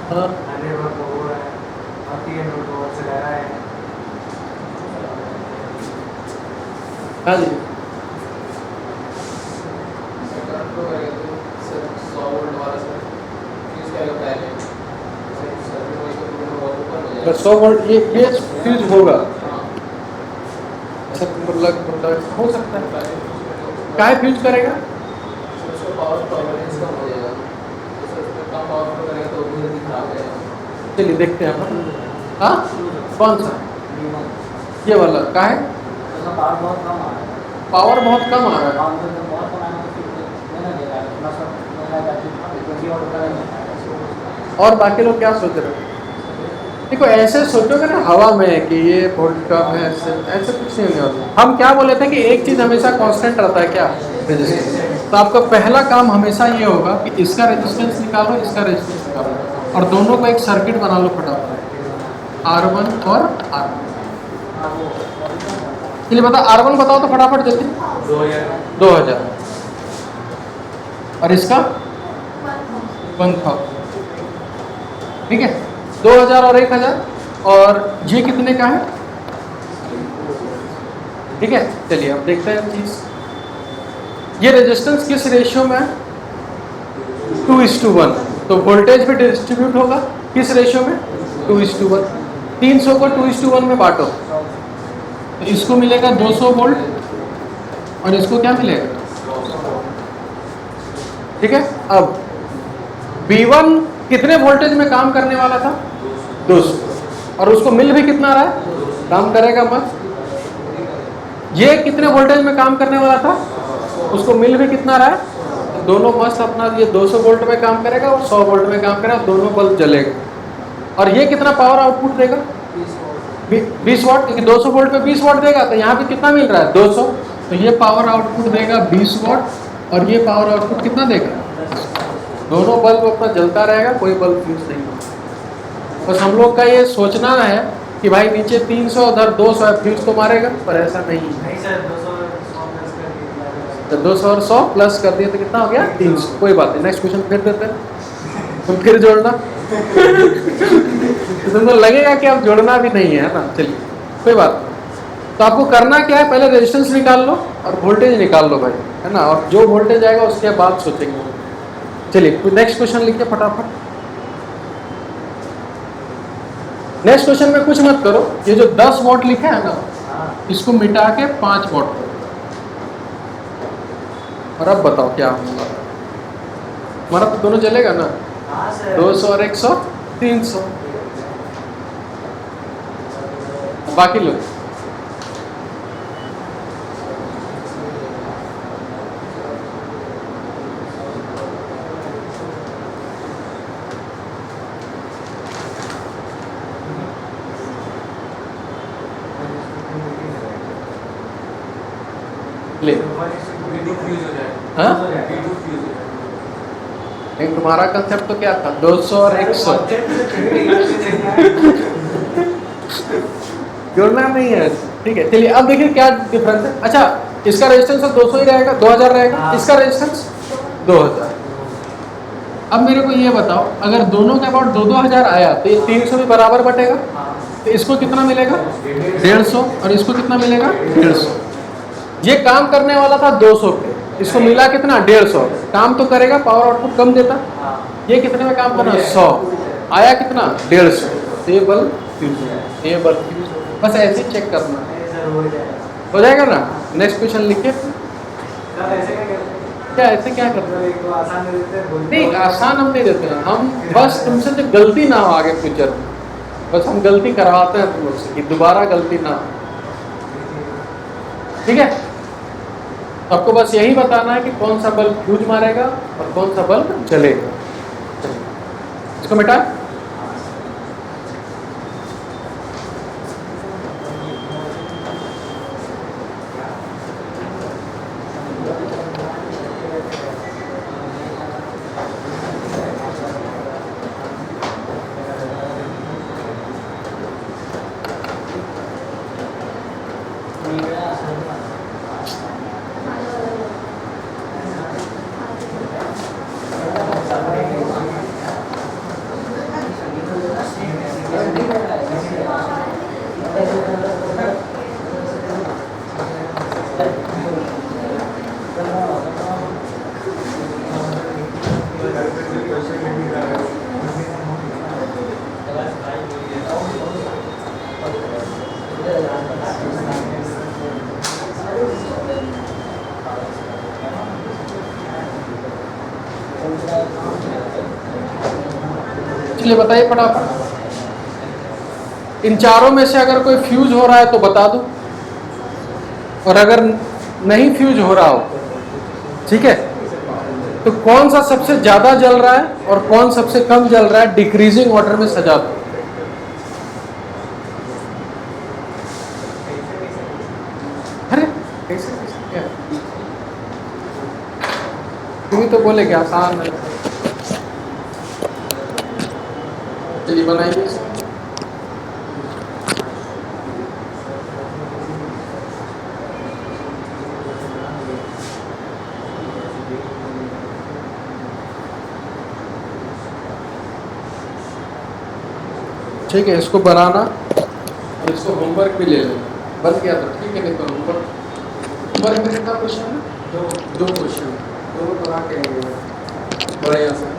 हाँ 100 वॉट का वो है और 300 वॉट से लगा है। हाँ जी, तो 100 वोल्ट ये फ्यूज होगा, ऐसा तुमको लग हो सकता है, काहे फ्यूज करेगा? चलिए देखते हैं अपन, हाँ कौन सा ये वाला काहे उसका पावर बहुत कम आ रहा है, पावर बहुत कम आ रहा है, पावर मतलब बहुत कम आना तो फिर नहीं दे रहा है, थोड़ा सा मेरा जाती 20 वोल्ट का नहीं है। और बाकी लोग क्या सोच रहे हो? देखो ऐसे सोचोगे ना हवा में कि ये वोल्ट कम है, ऐसे कुछ नहीं होगा। हम क्या बोले थे कि एक चीज़ हमेशा कांस्टेंट रहता है, क्या? रेजिस्टेंस। तो आपका पहला काम हमेशा ये होगा कि इसका रेजिस्टेंस निकालो, इसका रेजिस्टेंस निकालो, और दोनों को एक सर्किट बना लो फटाफट, R1 और R2। चलिए बता, R1 बताओ तो फटाफट जल्दी। 2000 और इसका 1000, ठीक है, 2000 और 1000, और ये कितने का है? ठीक है, चलिए अब देखते हैं चीज। ये रेजिस्टेंस किस रेशियो में है? 2:1। तो वोल्टेज भी डिस्ट्रीब्यूट होगा किस रेशियो में? 2:1। 300 को 2:1 में बांटो, तो इसको मिलेगा 200 वोल्ट और इसको क्या मिलेगा? ठीक है, अब B1 कितने वोल्टेज में काम करने वाला था? 200, और उसको मिल भी कितना रहा है? काम करेगा मत। ये कितने वोल्टेज में काम करने वाला था? उसको मिल भी कितना रहा है? तो दोनों मस्त अपना, ये 200 वोल्ट में काम करेगा और 100 वोल्ट में काम करेगा, दोनों बल्ब जलेगा। और ये कितना पावर आउटपुट देगा? 20 वाट, क्योंकि 200 वोल्ट पे 20 वाट देगा, तो यहाँ पे कितना मिल रहा है? 200। तो ये पावर आउटपुट देगा 20 वाट, और ये पावर आउटपुट कितना देगा? दोनों बल्ब अपना जलता रहेगा, कोई बल्ब फ्यूज नहीं होगा। बस हम लोग का ये सोचना है कि भाई नीचे 300 उधर 200 है, फ्यूज तो मारेगा, पर ऐसा नहीं है। नहीं सर 200 प्लस कर दिया। तो 200 और 100 प्लस कर दिए तो कितना हो गया? 300। कोई बात नहीं, नेक्स्ट क्वेश्चन फिर देते हैं, तुम फिर जोड़ना। तो तुमको लगेगा कि अब जोड़ना भी नहीं है ना, चलिए कोई बात नहीं। तो आपको करना क्या है, पहले रेजिस्टेंस निकाल लो और वोल्टेज निकाल लो भाई, है ना, और जो वोल्टेज आएगा उसके बाद सोचेंगे। चलिए नेक्स्ट क्वेश्चन लिखिए फटाफट। नेक्स्ट क्वेश्चन में कुछ मत करो, ये जो 10 वॉट लिखा है ना, इसको मिटा के 5 वॉट करो। और अब बताओ क्या होगा? हमारा तो दोनों चलेगा ना, हाँ सर 200 और 100 300। बाकी लोग ले, B2 फ्यूज हो जाएगा। हाँ B2 फ्यूज हो जाएगा। एक तुम्हारा कंसेप्ट तो क्या था? 200 और 100 जोड़ना नहीं है, ठीक है। चलिए अब देखिए क्या डिफरेंस है। अच्छा, इसका रेजिस्टेंस 200 ही रहेगा, 2000 रहेगा, इसका रेजिस्टेंस 2000। अब मेरे को ये बताओ, अगर दोनों के अबाउट 2-2000 आया तो ये 300 भी बराबर बटेगा, तो इसको कितना मिलेगा? 150, और इसको कितना मिलेगा? 150। ये काम करने वाला था 200 पे, इसको मिला कितना? 150। काम तो करेगा, पावर आउटपुट कम देता। ये कितने में काम करना? 100, आया कितना? 150। तो ये बल्ब फ्यूज हो, ये बल्ब फ्यूज हो। बस ऐसे ही चेक करना हो जाएगा ना। नेक्स्ट क्वेश्चन लिखिए। क्या ऐसे क्या करना है? नहीं, आसान हम नहीं देते हैं, हम बस तुमसे जो गलती ना हो आगे फ्यूचर में, बस हम गलती करवाते हैं तुम लोग से कि दोबारा गलती ना हो, ठीक है। आपको बस यही बताना है कि कौन सा बल्ब फ्यूज मारेगा और कौन सा बल्ब जलेगा। इसको मिटा। चलिए बताइए फटाफट। इन चारों में से अगर कोई फ्यूज हो रहा है तो बता दो, और अगर नहीं फ्यूज हो रहा हो, ठीक है, तो कौन सा सबसे ज्यादा जल रहा है और कौन सबसे कम जल रहा है, डिक्रीजिंग ऑर्डर में सजा दो। अरे कैसे क्या, तुम्हें तो बोले क्या आसान है। चलिए बनाइए इसको। ठीक है, इसको बनाना और इसको होमवर्क भी ले लेना। बन गया तो ठीक है, नहीं तो होमवर्क में कितना क्वेश्चन है? दो क्वेश्चन, दोनों बना के बढ़िया से।